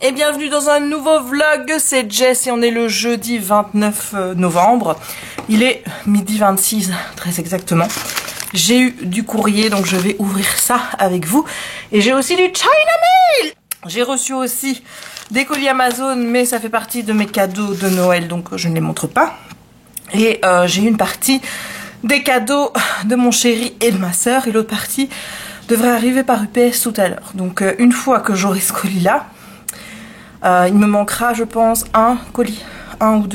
et bienvenue dans un nouveau vlog, c'est Jess et on est le jeudi 29 novembre. Il est midi 26, très exactement. J'ai eu du courrier, donc je vais ouvrir ça avec vous. Et j'ai aussi du China Mail. J'ai reçu aussi des colis Amazon, mais ça fait partie de mes cadeaux de Noël, donc je ne les montre pas. Et j'ai une partie des cadeaux de mon chéri et de ma soeur, et l'autre partie devrait arriver par UPS tout à l'heure. Donc une fois que j'aurai ce colis là, il me manquera je pense un colis, un ou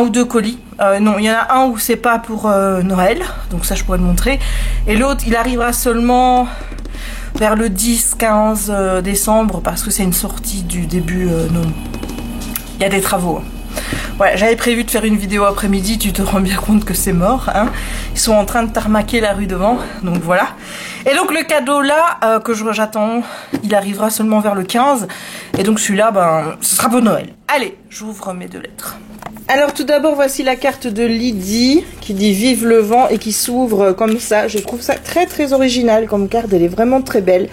deux colis. Non, il y en a un où c'est pas pour Noël, donc ça je pourrais le montrer, et l'autre il arrivera seulement vers le 10-15 décembre parce que c'est une sortie du début non, il y a des travaux. Ouais, j'avais prévu de faire une vidéo après-midi, tu te rends bien compte que c'est mort, hein. Ils sont en train de tarmaquer la rue devant, donc voilà. Et donc le cadeau là, que j'attends, il arrivera seulement vers le 15. Et donc celui-là, ben, ce sera pour Noël. Allez, j'ouvre mes deux lettres. Alors tout d'abord, voici la carte de Lydie, qui dit vive le vent et qui s'ouvre comme ça. Je trouve ça très très original comme carte, elle est vraiment très belle.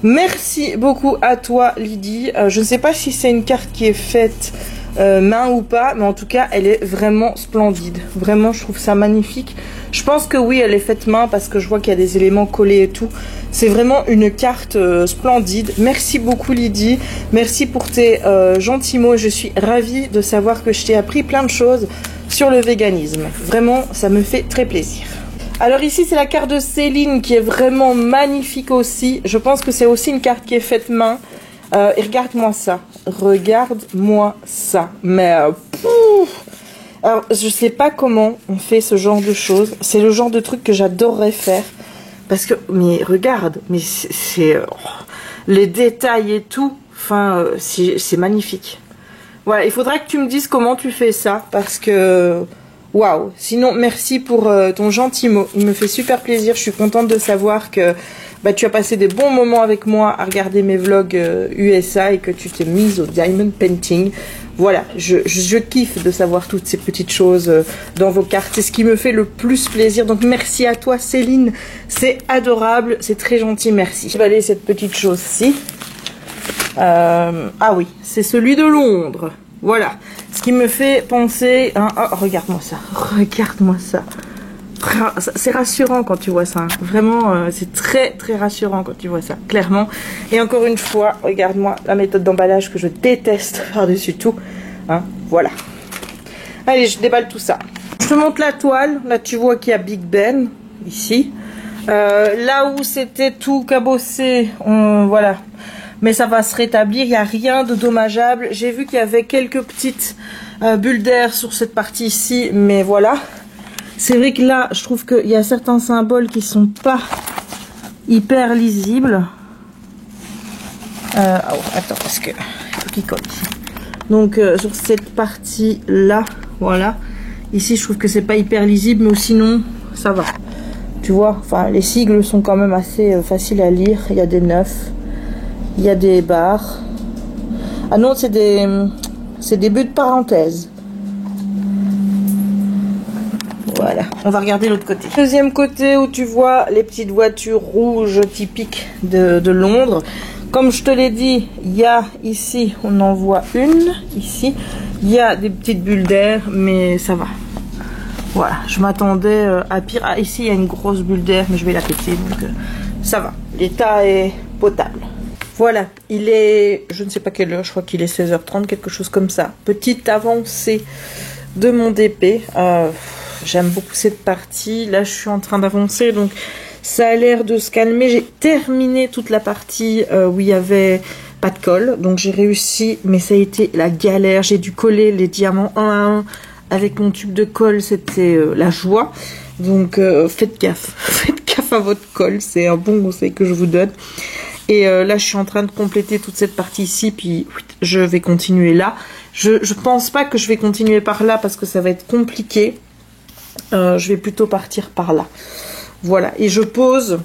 Merci beaucoup à toi Lydie. Je ne sais pas si c'est une carte qui est faite main ou pas, mais en tout cas elle est vraiment splendide, vraiment je trouve ça magnifique. Je pense que oui, elle est faite main parce que je vois qu'il y a des éléments collés et tout. C'est vraiment une carte splendide. Merci beaucoup Lydie, merci pour tes gentils mots. Je suis ravie de savoir que je t'ai appris plein de choses sur le véganisme, vraiment ça me fait très plaisir. Alors ici c'est la carte de Céline qui est vraiment magnifique aussi. Je pense que c'est aussi une carte qui est faite main. Et regarde-moi ça, regarde-moi ça, mais alors je sais pas comment on fait ce genre de choses, c'est le genre de truc que j'adorerais faire, parce que, mais regarde, mais c'est les détails et tout, enfin c'est magnifique. Voilà, il faudra que tu me dises comment tu fais ça, parce que, waouh, sinon merci pour ton gentil mot, il me fait super plaisir, je suis contente de savoir que bah, tu as passé des bons moments avec moi à regarder mes vlogs USA et que tu t'es mise au diamond painting. Voilà, je kiffe de savoir toutes ces petites choses dans vos cartes. C'est ce qui me fait le plus plaisir. Donc merci à toi Céline, c'est adorable, c'est très gentil, merci. Je vais aller cette petite chose-ci. Ah oui, c'est celui de Londres. Voilà, ce qui me fait penser... Hein, oh, regarde-moi ça, regarde-moi ça. C'est rassurant quand tu vois ça, hein. Vraiment c'est très très rassurant quand tu vois ça, clairement. Et encore une fois, regarde-moi la méthode d'emballage que je déteste par-dessus tout, hein. Voilà. Allez, je déballe tout ça. Je te montre la toile, là tu vois qu'il y a Big Ben, ici. Là où c'était tout cabossé, voilà. Mais ça va se rétablir, il n'y a rien de dommageable. J'ai vu qu'il y avait quelques petites bulles d'air sur cette partie ici, mais voilà. C'est vrai que là, je trouve qu'il y a certains symboles qui sont pas hyper lisibles. Oh, attends, parce que il faut qu'il colle. Donc, sur cette partie-là, voilà. Ici, je trouve que c'est pas hyper lisible, mais sinon, ça va. Tu vois, enfin, les sigles sont quand même assez faciles à lire. Il y a des 9, il y a des barres. Ah non, c'est des buts de parenthèse. Voilà, on va regarder l'autre côté. Deuxième côté où tu vois les petites voitures rouges typiques de Londres. Comme je te l'ai dit, il y a ici, on en voit une, ici. Il y a des petites bulles d'air, mais ça va. Voilà, je m'attendais à pire. Ah, ici, il y a une grosse bulle d'air, mais je vais la péter, donc ça va. L'état est potable. Voilà, il est, je ne sais pas quelle heure, je crois qu'il est 16h30, quelque chose comme ça. Petite avancée de mon DP. J'aime beaucoup cette partie. Là, je suis en train d'avancer, donc ça a l'air de se calmer. J'ai terminé toute la partie où il y avait pas de colle, donc j'ai réussi, mais ça a été la galère. J'ai dû coller les diamants un à un avec mon tube de colle, c'était la joie. Donc faites gaffe à votre colle, c'est un bon conseil que je vous donne. Et là, je suis en train de compléter toute cette partie ici, puis je vais continuer là. Je pense pas que je vais continuer par là parce que ça va être compliqué. Je vais plutôt partir par là. Voilà, et je pose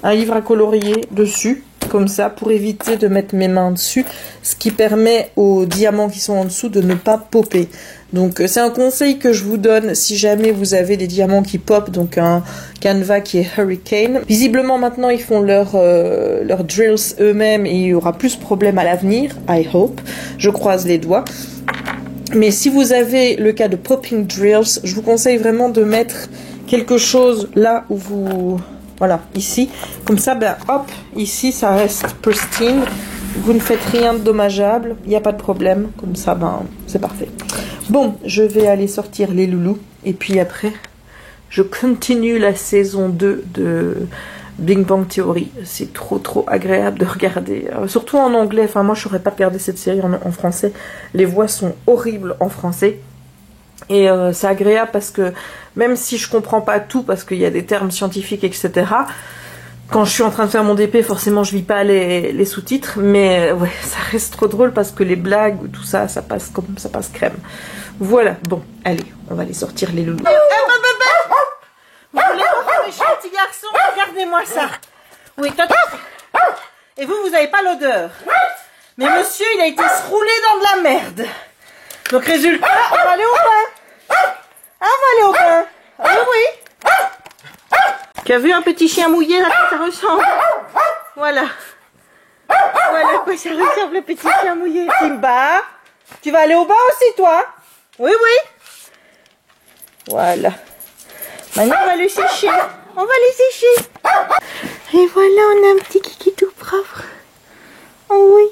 un livre à colorier dessus. comme ça pour éviter de mettre mes mains dessus, ce qui permet aux diamants qui sont en dessous de ne pas popper. Donc c'est un conseil que je vous donne si jamais vous avez des diamants qui popent, donc un canevas qui est Hurricane. Visiblement maintenant ils font leurs drills eux-mêmes et il y aura plus de problèmes à l'avenir, I hope, je croise les doigts. Mais si vous avez le cas de popping drills, je vous conseille vraiment de mettre quelque chose là où vous... Voilà, ici. Comme ça, ben hop, ici ça reste pristine. Vous ne faites rien de dommageable, il n'y a pas de problème. Comme ça, ben c'est parfait. Bon, je vais aller sortir les loulous. Et puis après, je continue la saison 2 de Big Bang Theory. C'est trop agréable de regarder. Surtout en anglais. Enfin, moi, je ne saurais pas regarder cette série en français. Les voix sont horribles en français. Et c'est agréable parce que même si je comprends pas tout, parce qu'il y a des termes scientifiques, etc., quand je suis en train de faire mon DP, forcément je lis pas les sous-titres, mais ouais, ça reste trop drôle parce que les blagues, tout ça, ça passe comme ça passe crème. Voilà, bon, allez, on va aller sortir les loulous. Vous voulez voir mes petits garçons? Regardez-moi ça. Oui, et vous n'avez pas l'odeur. Mais monsieur, il a été se rouler dans de la merde. Donc résultat, on va aller au bain. Ah, on va aller au bain. Ah oui. Tu as vu un petit chien mouillé, là, ça ressemble. Voilà. Voilà à quoi ça ressemble, le petit chien mouillé. Simba, tu vas aller au bain aussi, toi? Oui, oui. Voilà. Maintenant, on va le sécher. On va le sécher. Et voilà, on a un petit kiki tout propre. Oh oui.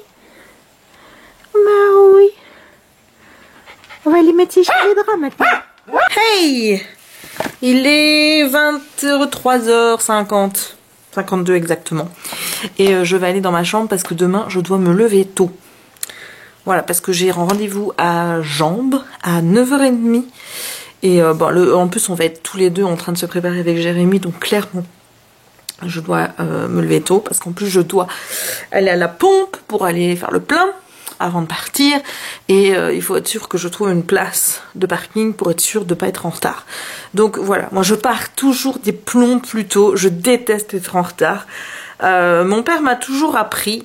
Bah oui. On va les mettre sécher les draps maintenant. Hey! Il est 23h50. 52 exactement. Et je vais aller dans ma chambre parce que demain, je dois me lever tôt. Voilà, parce que j'ai rendez-vous à Jambes à 9h30. Et bon, en plus, on va être tous les deux en train de se préparer avec Jérémy. Donc clairement, je dois me lever tôt. Parce qu'en plus, je dois aller à la pompe pour aller faire le plein avant de partir. Et il faut être sûr que je trouve une place de parking pour être sûr de ne pas être en retard. Donc voilà, moi je pars toujours des plombs plus tôt. Je déteste être en retard. Mon père m'a toujours appris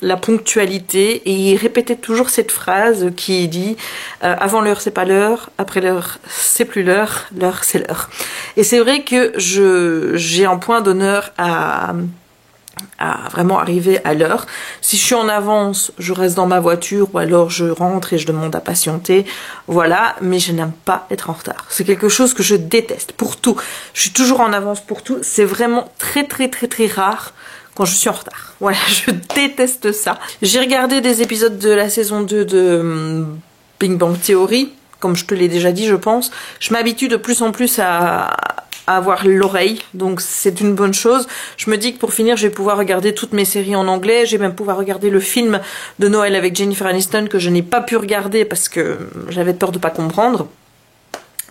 la ponctualité et il répétait toujours cette phrase qui dit avant l'heure c'est pas l'heure, après l'heure c'est plus l'heure c'est l'heure. Et c'est vrai que j'ai un point d'honneur à vraiment arriver à l'heure. Si je suis en avance, je reste dans ma voiture ou alors je rentre et je demande à patienter. Voilà, mais je n'aime pas être en retard. C'est quelque chose que je déteste pour tout. Je suis toujours en avance pour tout. C'est vraiment très rare quand je suis en retard. Voilà, je déteste ça. J'ai regardé des épisodes de la saison 2 de Big Bang Theory. Comme je te l'ai déjà dit, je pense. Je m'habitue de plus en plus à avoir l'oreille, donc c'est une bonne chose. Je me dis que pour finir, je vais pouvoir regarder toutes mes séries en anglais. Je vais même pouvoir regarder le film de Noël avec Jennifer Aniston que je n'ai pas pu regarder parce que j'avais peur de pas comprendre.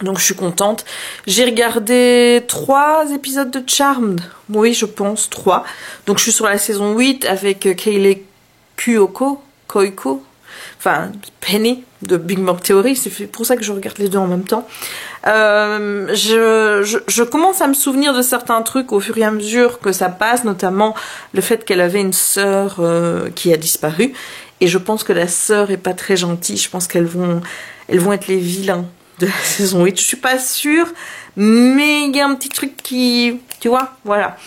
Donc je suis contente. J'ai regardé 3 épisodes de Charmed. Oui, je pense 3. Donc je suis sur la saison 8 avec Kaylee Cuoco, enfin Penny de Big Bang Theory. C'est pour ça que je regarde les deux en même temps. Je commence à me souvenir de certains trucs au fur et à mesure que ça passe, notamment le fait qu'elle avait une sœur qui a disparu. Et je pense que la sœur est pas très gentille. Je pense qu'elles vont être les vilains de la saison 8. Je suis pas sûre, mais il y a un petit truc qui... Tu vois, voilà.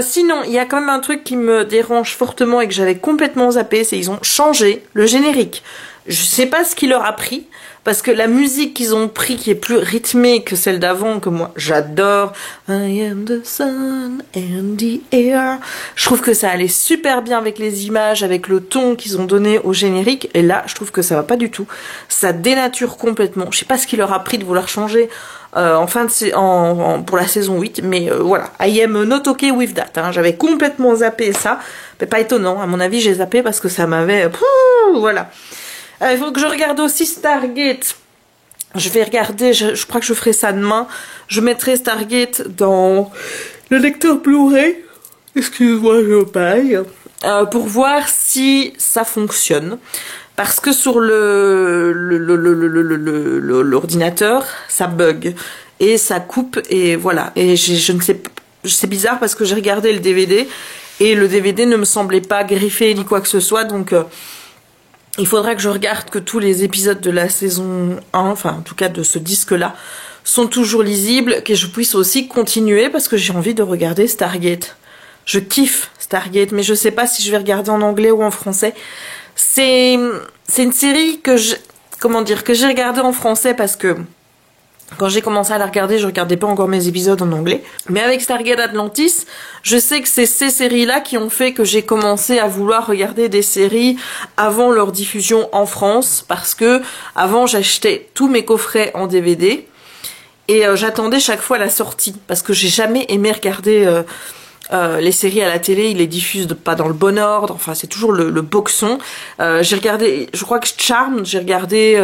Sinon, il y a quand même un truc qui me dérange fortement et que j'avais complètement zappé, c'est qu'ils ont changé le générique. Je sais pas ce qui leur a pris, parce que la musique qu'ils ont pris, qui est plus rythmée que celle d'avant, que moi j'adore, I am the sun and the air, je trouve que ça allait super bien avec les images, avec le ton qu'ils ont donné au générique, et là je trouve que ça va pas du tout, ça dénature complètement. Je sais pas ce qui leur a pris de vouloir changer pour la saison 8, mais voilà, I am not okay with that, hein. J'avais complètement zappé ça, mais pas étonnant, à mon avis j'ai zappé parce que ça m'avait... Voilà. Il faut que je regarde aussi Stargate. Je vais regarder, je crois que je ferai ça demain. Je mettrai Stargate dans le lecteur Blu-ray. Excuse-moi, je paille. Pour voir si ça fonctionne. Parce que sur l'ordinateur, ça bug. Et ça coupe, et voilà. Et je ne sais pas. C'est bizarre parce que j'ai regardé le DVD Et le DVD ne me semblait pas griffé ni quoi que ce soit, donc il faudra que je regarde que tous les épisodes de la saison 1, enfin en tout cas de ce disque-là, sont toujours lisibles, que je puisse aussi continuer parce que j'ai envie de regarder Stargate. Je kiffe Stargate, mais je sais pas si je vais regarder en anglais ou en français. C'est une série que j'ai regardée en français parce que quand j'ai commencé à la regarder, je regardais pas encore mes épisodes en anglais. Mais avec Stargate Atlantis, je sais que c'est ces séries-là qui ont fait que j'ai commencé à vouloir regarder des séries avant leur diffusion en France, parce que avant j'achetais tous mes coffrets en DVD et j'attendais chaque fois la sortie, parce que j'ai jamais aimé regarder les séries à la télé, ils les diffusent pas dans le bon ordre, enfin c'est toujours le boxon. J'ai regardé, je crois que Charmed, j'ai regardé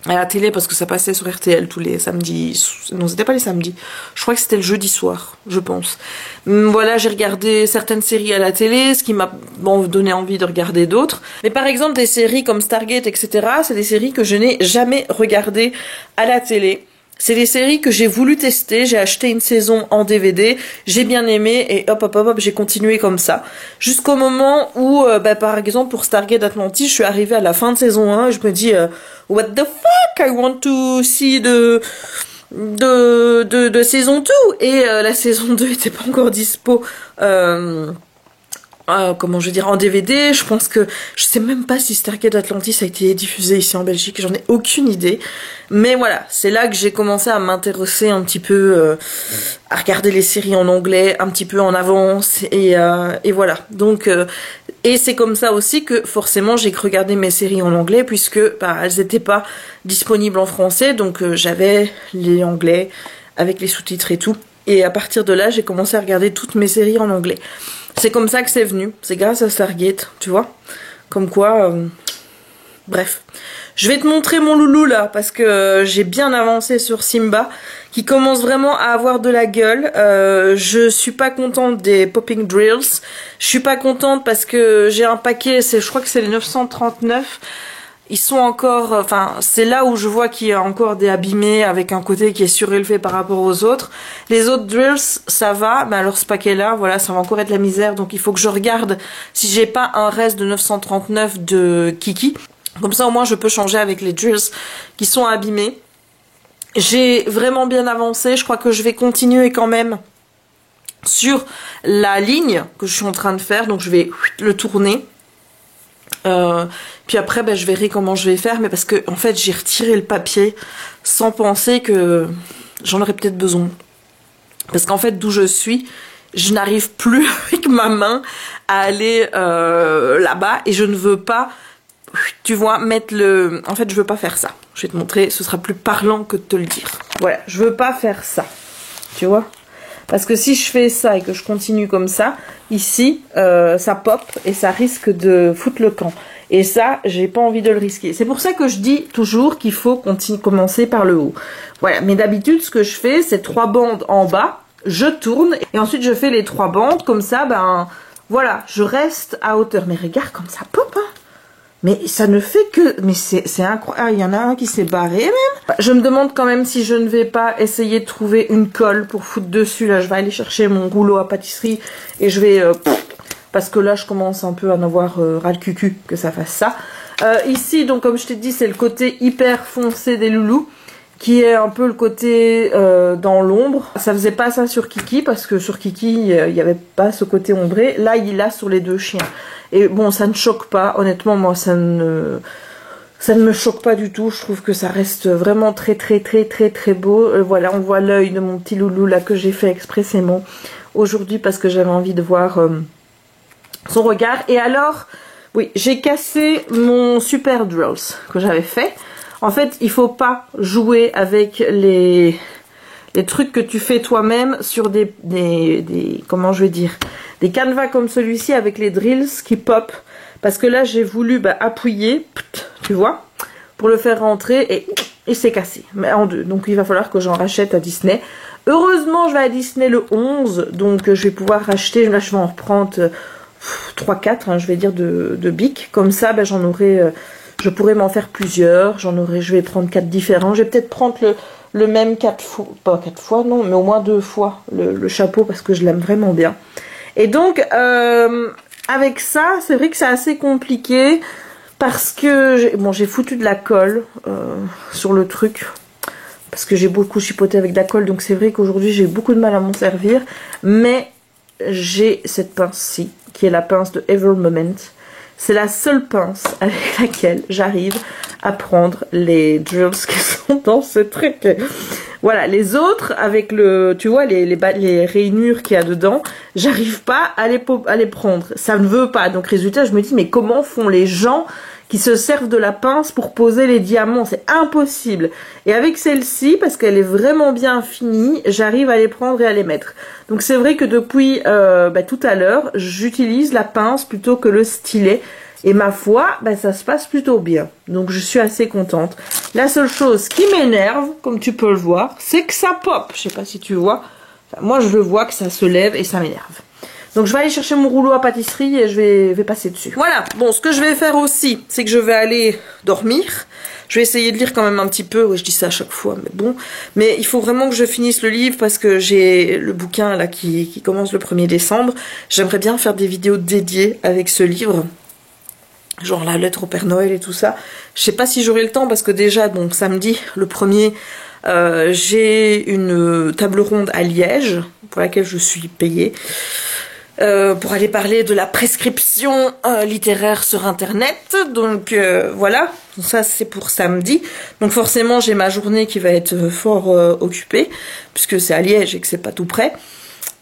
à la télé parce que ça passait sur RTL tous les samedis. Non, c'était pas les samedis. Je crois que c'était le jeudi soir, je pense. Voilà, j'ai regardé certaines séries à la télé, ce qui m'a donné envie de regarder d'autres. Mais par exemple, des séries comme Stargate, etc., c'est des séries que je n'ai jamais regardées à la télé. C'est des séries que j'ai voulu tester, j'ai acheté une saison en DVD, j'ai bien aimé et hop, j'ai continué comme ça. Jusqu'au moment où, par exemple pour Stargate Atlantis, je suis arrivée à la fin de saison 1 et je me dis what the fuck, I want to see de saison 2 et la saison 2 était pas encore dispo en DVD. Je pense que je sais même pas si Stargate Atlantis a été diffusé ici en Belgique, j'en ai aucune idée. Mais voilà, c'est là que j'ai commencé à m'intéresser un petit peu, à regarder les séries en anglais, un petit peu en avance, et voilà. Donc, et c'est comme ça aussi que forcément j'ai regardé mes séries en anglais, puisque elles n'étaient pas disponibles en français, donc j'avais les anglais avec les sous-titres et tout. Et à partir de là, j'ai commencé à regarder toutes mes séries en anglais. C'est comme ça que c'est venu, c'est grâce à Stargate, tu vois. Comme quoi, bref. Je vais te montrer mon loulou là, parce que j'ai bien avancé sur Simba, qui commence vraiment à avoir de la gueule. Je suis pas contente des popping drills. Je suis pas contente parce que j'ai un paquet, je crois que c'est les 939. Ils sont encore, enfin, c'est là où je vois qu'il y a encore des abîmés avec un côté qui est surélevé par rapport aux autres. Les autres drills, ça va, mais alors ce paquet-là, voilà, ça va encore être la misère. Donc il faut que je regarde si j'ai pas un reste de 939 de Kiki. Comme ça, au moins, je peux changer avec les drills qui sont abîmés. J'ai vraiment bien avancé. Je crois que je vais continuer quand même sur la ligne que je suis en train de faire. Donc je vais le tourner. Puis après je verrai comment je vais faire, mais parce que en fait j'ai retiré le papier sans penser que j'en aurais peut-être besoin, parce qu'en fait d'où je suis je n'arrive plus avec ma main à aller là-bas et je ne veux pas, tu vois, mettre le... En fait je veux pas faire ça, je vais te montrer, ce sera plus parlant que de te le dire. Voilà, je veux pas faire ça, tu vois. Parce que si je fais ça et que je continue comme ça, ici, ça pop et ça risque de foutre le camp. Et ça, j'ai pas envie de le risquer. C'est pour ça que je dis toujours qu'il faut commencer par le haut. Voilà, mais d'habitude, ce que je fais, c'est 3 bandes en bas, je tourne, et ensuite je fais les 3 bandes, comme ça, voilà, je reste à hauteur. Mais regarde comme ça pop, hein. Mais ça ne fait que... Mais c'est incroyable. Ah, il y en a un qui s'est barré même. Je me demande quand même si je ne vais pas essayer de trouver une colle pour foutre dessus. Là, je vais aller chercher mon rouleau à pâtisserie et je vais... parce que là, je commence un peu à en avoir ras le cucu que ça fasse ça. Ici, donc comme je t'ai dit, c'est le côté hyper foncé des loulous, qui est un peu le côté dans l'ombre. Ça faisait pas ça sur Kiki, parce que sur Kiki, il n'y avait pas ce côté ombré. Là, il l'a sur les 2 chiens. Et bon, ça ne choque pas. Honnêtement, moi, ça ne me choque pas du tout. Je trouve que ça reste vraiment très, très, très, très, très beau. Voilà, on voit l'œil de mon petit loulou, là, que j'ai fait expressément aujourd'hui, parce que j'avais envie de voir son regard. Et alors, oui, j'ai cassé mon Super Drills que j'avais fait. En fait, il faut pas jouer avec les trucs que tu fais toi-même sur des comment je vais dire, des canevas comme celui-ci avec les drills qui pop. Parce que là, j'ai voulu appuyer, tu vois, pour le faire rentrer et il s'est cassé, mais en 2. Donc il va falloir que j'en rachète à Disney. Heureusement, je vais à Disney le 11, donc je vais pouvoir racheter. Là, je vais en reprendre 3-4, hein, je vais dire, de bic. Comme ça, j'en aurai... je pourrais m'en faire plusieurs, je vais prendre 4 différents. Je vais peut-être prendre le même 4 fois, pas 4 fois, non, mais au moins 2 fois le chapeau, parce que je l'aime vraiment bien. Et donc, avec ça, c'est vrai que c'est assez compliqué parce que j'ai foutu de la colle sur le truc. Parce que j'ai beaucoup chipoté avec de la colle, donc c'est vrai qu'aujourd'hui j'ai beaucoup de mal à m'en servir. Mais j'ai cette pince-ci, qui est la pince de Evermoment. C'est la seule pince avec laquelle j'arrive à prendre les drills qui sont dans ce truc. Voilà, les autres, avec le, tu vois, les rainures qu'il y a dedans, j'arrive pas à les prendre. Ça ne veut pas. Donc résultat, je me dis, mais comment font les gens qui se servent de la pince pour poser les diamants? C'est impossible. Et avec celle-ci, parce qu'elle est vraiment bien finie, j'arrive à les prendre et à les mettre. Donc c'est vrai que depuis tout à l'heure, j'utilise la pince plutôt que le stylet. Et ma foi, ça se passe plutôt bien. Donc je suis assez contente. La seule chose qui m'énerve, comme tu peux le voir, c'est que ça pop. Je sais pas si tu vois. Enfin, moi je le vois que ça se lève et ça m'énerve. Donc je vais aller chercher mon rouleau à pâtisserie et je vais passer dessus. Voilà, bon, ce que je vais faire aussi, c'est que je vais aller dormir. Je vais essayer de lire quand même un petit peu. Ouais, je dis ça à chaque fois, mais bon. Mais il faut vraiment que je finisse le livre parce que j'ai le bouquin là qui commence le 1er décembre. J'aimerais bien faire des vidéos dédiées avec ce livre. Genre la lettre au Père Noël et tout ça. Je sais pas si j'aurai le temps parce que déjà, donc samedi, le 1er, j'ai une table ronde à Liège pour laquelle je suis payée. Pour aller parler de la prescription littéraire sur internet. Donc voilà, ça c'est pour samedi. Donc forcément j'ai ma journée qui va être fort occupée, puisque c'est à Liège et que c'est pas tout près.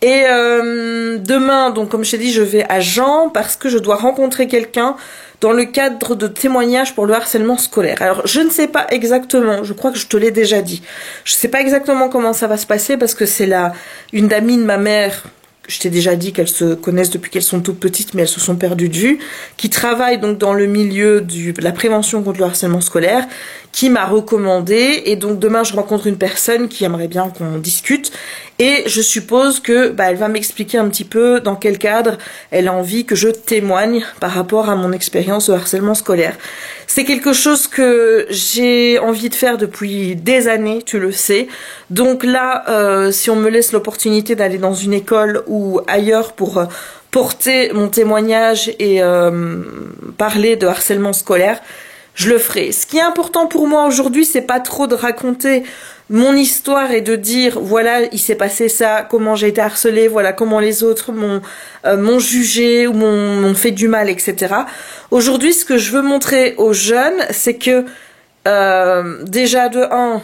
Et demain, donc comme je t'ai dit, je vais à Jean parce que je dois rencontrer quelqu'un dans le cadre de témoignages pour le harcèlement scolaire. Alors je ne sais pas exactement, je crois que je te l'ai déjà dit, je sais pas exactement comment ça va se passer parce que c'est une amie de ma mère. Je t'ai déjà dit qu'elles se connaissent depuis qu'elles sont toutes petites, mais elles se sont perdues de vue, qui travaille donc dans le milieu de la prévention contre le harcèlement scolaire, qui m'a recommandé, et donc demain je rencontre une personne qui aimerait bien qu'on discute, et je suppose que elle va m'expliquer un petit peu dans quel cadre elle a envie que je témoigne par rapport à mon expérience de harcèlement scolaire. C'est quelque chose que j'ai envie de faire depuis des années, tu le sais. Donc là, si on me laisse l'opportunité d'aller dans une école ou ailleurs pour porter mon témoignage et parler de harcèlement scolaire, je le ferai. Ce qui est important pour moi aujourd'hui, c'est pas trop de raconter mon histoire et de dire voilà, il s'est passé ça, comment j'ai été harcelée, voilà comment les autres m'ont jugé ou m'ont fait du mal, etc. Aujourd'hui, ce que je veux montrer aux jeunes, c'est que déjà de 1,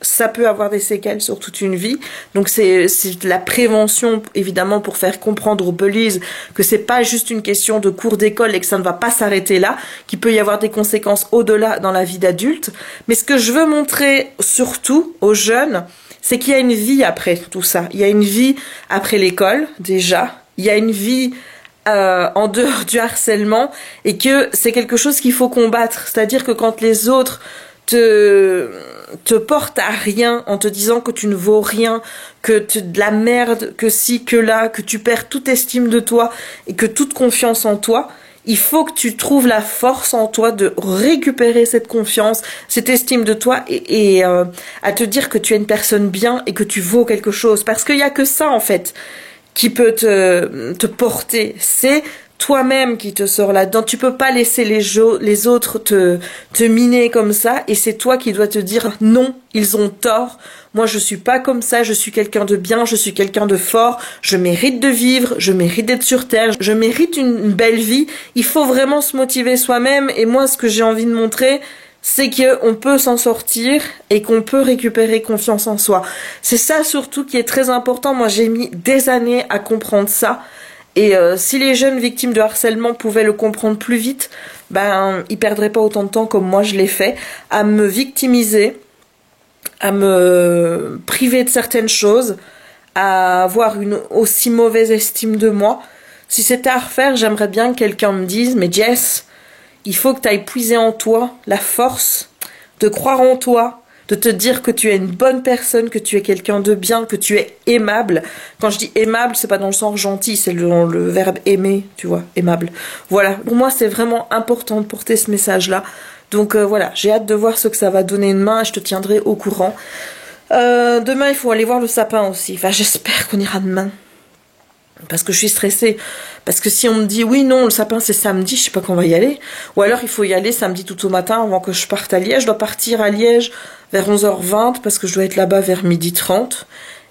ça peut avoir des séquelles sur toute une vie. Donc c'est de la prévention, évidemment, pour faire comprendre aux bullies que c'est pas juste une question de cours d'école et que ça ne va pas s'arrêter là, qu'il peut y avoir des conséquences au-delà dans la vie d'adulte. Mais ce que je veux montrer surtout aux jeunes, c'est qu'il y a une vie après tout ça. Il y a une vie après l'école, déjà. Il y a une vie en dehors du harcèlement et que c'est quelque chose qu'il faut combattre. C'est-à-dire que quand les autres te porte à rien en te disant que tu ne vaux rien, que tu es de la merde, que si, que là, que tu perds toute estime de toi et que toute confiance en toi, il faut que tu trouves la force en toi de récupérer cette confiance, cette estime de toi et à te dire que tu es une personne bien et que tu vaux quelque chose. Parce qu'il n'y a que ça, en fait, qui peut te porter. C'est toi-même qui te sors là-dedans. Tu peux pas laisser les autres te miner comme ça et c'est toi qui dois te dire non, ils ont tort. Moi, je suis pas comme ça, je suis quelqu'un de bien, je suis quelqu'un de fort, je mérite de vivre, je mérite d'être sur terre, je mérite une belle vie. Il faut vraiment se motiver soi-même et moi, ce que j'ai envie de montrer, c'est qu'on peut s'en sortir et qu'on peut récupérer confiance en soi. C'est ça surtout qui est très important. Moi, j'ai mis des années à comprendre ça. Et si les jeunes victimes de harcèlement pouvaient le comprendre plus vite, ils perdraient pas autant de temps comme moi je l'ai fait, à me victimiser, à me priver de certaines choses, à avoir une aussi mauvaise estime de moi. Si c'était à refaire, j'aimerais bien que quelqu'un me dise « Mais Jess, il faut que tu ailles puiser en toi la force de croire en toi, de te dire que tu es une bonne personne, que tu es quelqu'un de bien, que tu es aimable. » Quand je dis aimable, c'est pas dans le sens gentil, c'est dans le verbe aimer, tu vois, aimable. Voilà, pour moi c'est vraiment important de porter ce message-là. Donc voilà, j'ai hâte de voir ce que ça va donner demain et je te tiendrai au courant. Demain, il faut aller voir le sapin aussi. Enfin, j'espère qu'on ira demain. Parce que je suis stressée. Parce que si on me dit oui, non, le sapin c'est samedi, je sais pas quand on va y aller. Ou alors il faut y aller samedi tout au matin avant que je parte à Liège. Je dois partir à Liège vers 11h20 parce que je dois être là-bas vers 12h30.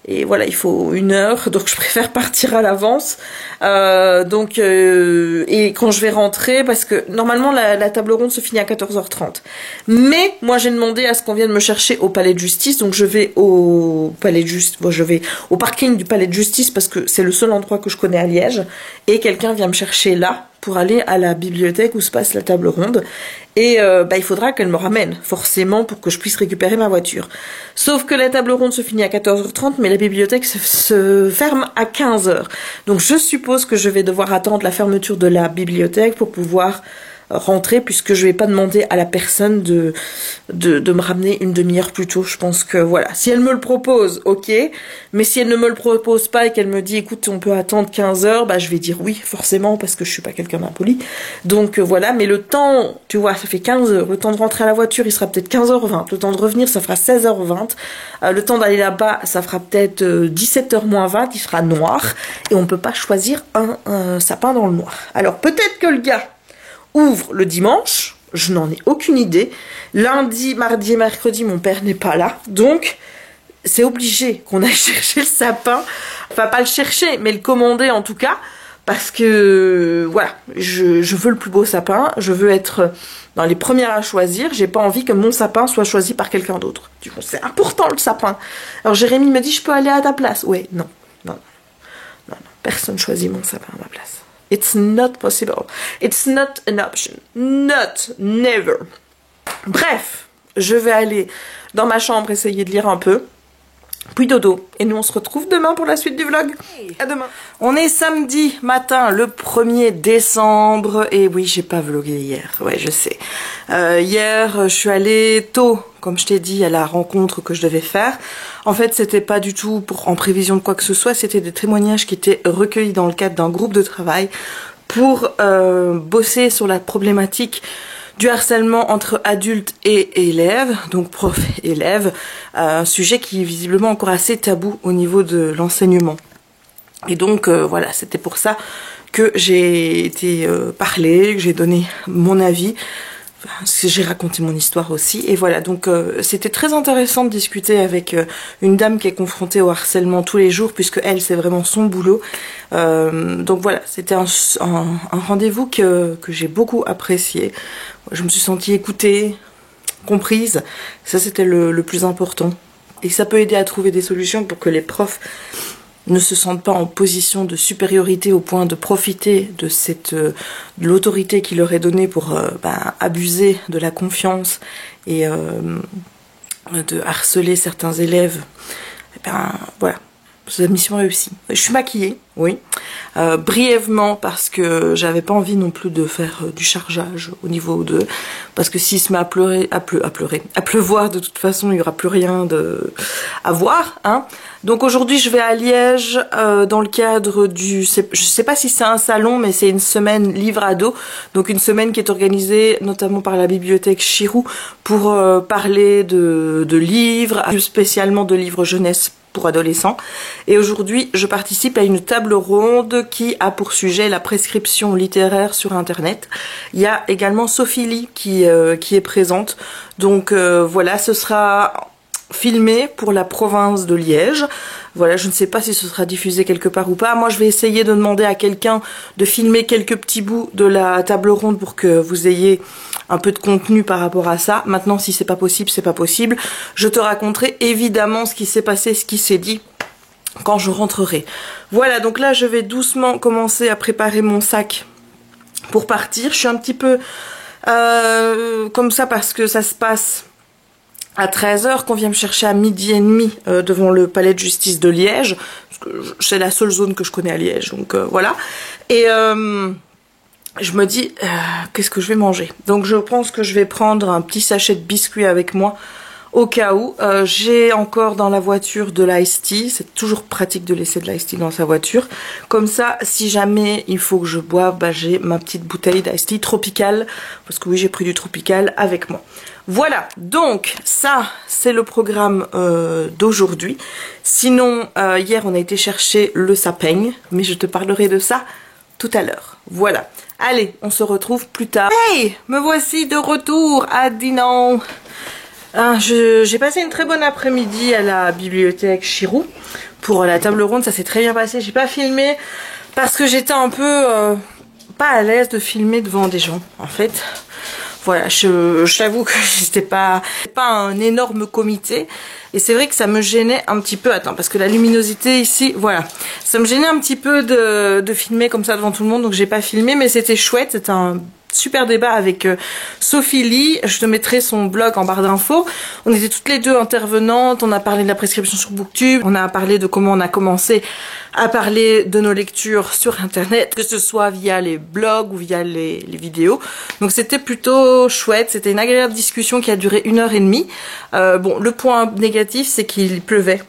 Et voilà, il faut 1 heure, donc je préfère partir à l'avance. Et quand je vais rentrer, parce que normalement la table ronde se finit à 14h30. Mais moi j'ai demandé à ce qu'on vienne me chercher au palais de justice, donc je vais au palais de justice, je vais au parking du palais de justice parce que c'est le seul endroit que je connais à Liège. Et quelqu'un vient me chercher là pour aller à la bibliothèque où se passe la table ronde. Et il faudra qu'elle me ramène, forcément, pour que je puisse récupérer ma voiture. Sauf que la table ronde se finit à 14h30, mais la bibliothèque se ferme à 15h. Donc je suppose que je vais devoir attendre la fermeture de la bibliothèque pour pouvoir rentrer, puisque je vais pas demander à la personne de me ramener une demi-heure plus tôt. Je pense que voilà, si elle me le propose, ok, mais si elle ne me le propose pas et qu'elle me dit écoute on peut attendre 15h, bah je vais dire oui forcément parce que je suis pas quelqu'un d'impoli. Donc voilà, mais le temps, tu vois, ça fait 15h, le temps de rentrer à la voiture il sera peut-être 15h20, le temps de revenir ça fera 16h20, le temps d'aller là-bas ça fera peut-être 17h moins 20, il sera noir et on peut pas choisir un sapin dans le noir. Alors peut-être que le gars ouvre le dimanche, je n'en ai aucune idée. Lundi, mardi et mercredi, mon père n'est pas là. Donc, c'est obligé qu'on aille chercher le sapin. Enfin, pas le chercher, mais le commander en tout cas. Parce que, voilà, je veux le plus beau sapin. Je veux être dans les premières à choisir. J'ai pas envie que mon sapin soit choisi par quelqu'un d'autre. Du coup, c'est important le sapin. Alors, Jérémy me dit, je peux aller à ta place. Ouais, non. Personne choisit mon sapin à ma place. It's not possible. It's not an option. Not, never. Bref, je vais aller dans ma chambre essayer de lire un peu. Puis dodo. Et nous on se retrouve demain pour la suite du vlog. À demain. On est samedi matin, le 1er décembre. Et oui, j'ai pas vlogué hier. Ouais, je sais. Hier, je suis allée tôt, comme je t'ai dit, à la rencontre que je devais faire. En fait, c'était pas du tout en prévision de quoi que ce soit. C'était des témoignages qui étaient recueillis dans le cadre d'un groupe de travail pour bosser sur la problématique du harcèlement entre adultes et élèves, donc profs et élèves, un sujet qui est visiblement encore assez tabou au niveau de l'enseignement. Et donc voilà, c'était pour ça que j'ai été parler, que j'ai donné mon avis, j'ai raconté mon histoire aussi. Et voilà, donc c'était très intéressant de discuter avec une dame qui est confrontée au harcèlement tous les jours, puisque elle, c'est vraiment son boulot. Donc voilà, c'était un rendez-vous que j'ai beaucoup apprécié. Je me suis sentie écoutée, comprise. Ça, c'était le plus important. Et ça peut aider à trouver des solutions pour que les profs ne se sentent pas en position de supériorité au point de profiter de de l'autorité qui leur est donnée pour abuser de la confiance et de harceler certains élèves. Et voilà, c'est la mission réussie. Je suis maquillée, oui, brièvement parce que j'avais pas envie non plus de faire du chargeage au niveau de... Parce que s'il se met à pleuvoir, de toute façon, il n'y aura plus rien à voir, hein. Donc aujourd'hui, je vais à Liège dans le cadre du... Je sais pas si c'est un salon, mais c'est une semaine livre ado. Donc une semaine qui est organisée notamment par la bibliothèque Chirou pour parler de livres, plus spécialement de livres jeunesse pour adolescents. Et aujourd'hui, je participe à une table ronde qui a pour sujet la prescription littéraire sur Internet. Il y a également Sophie Lee qui est présente. Donc voilà, ce sera filmé pour la province de Liège. Voilà, je ne sais pas si ce sera diffusé quelque part ou pas. Moi, je vais essayer de demander à quelqu'un de filmer quelques petits bouts de la table ronde pour que vous ayez un peu de contenu par rapport à ça. Maintenant, si c'est pas possible, c'est pas possible. Je te raconterai évidemment ce qui s'est passé, ce qui s'est dit quand je rentrerai. Voilà, donc là, je vais doucement commencer à préparer mon sac pour partir. Je suis un petit peu comme ça parce que ça se passe à 13h, qu'on vient me chercher à 12h30 devant le palais de justice de Liège, parce que c'est la seule zone que je connais à Liège, donc voilà. Et je me dis, qu'est-ce que je vais manger? Donc je pense que je vais prendre un petit sachet de biscuits avec moi, au cas où. J'ai encore dans la voiture de l'ice tea. C'est toujours pratique de laisser de l'ice tea dans sa voiture. Comme ça, si jamais il faut que je boive, bah, j'ai ma petite bouteille d'ice tea tropical. Parce que oui, j'ai pris du tropical avec moi. Voilà, donc ça c'est le programme d'aujourd'hui. Sinon, hier on a été chercher le sapin, mais je te parlerai de ça tout à l'heure. Voilà, allez, on se retrouve plus tard. Hey, me voici de retour à Dinan. J'ai passé une très bonne après-midi à la bibliothèque Chirou pour la table ronde, ça s'est très bien passé. J'ai pas filmé parce que j'étais un peu pas à l'aise de filmer devant des gens en fait. Voilà, je t'avoue que c'était pas un énorme comité. Et c'est vrai que ça me gênait un petit peu. Attends, parce que la luminosité ici, voilà. Ça me gênait un petit peu de filmer comme ça devant tout le monde. Donc j'ai pas filmé, mais c'était chouette. C'était un super débat avec Sophie Lee. Je te mettrai son blog en barre d'infos. On était toutes les deux intervenantes. On a parlé de la prescription sur Booktube. On a parlé de comment on a commencé à parler de nos lectures sur internet, que ce soit via les blogs ou via les vidéos. Donc c'était plutôt chouette. C'était une agréable discussion qui a duré 1h30. Bon, le point négatif, c'est qu'il pleuvait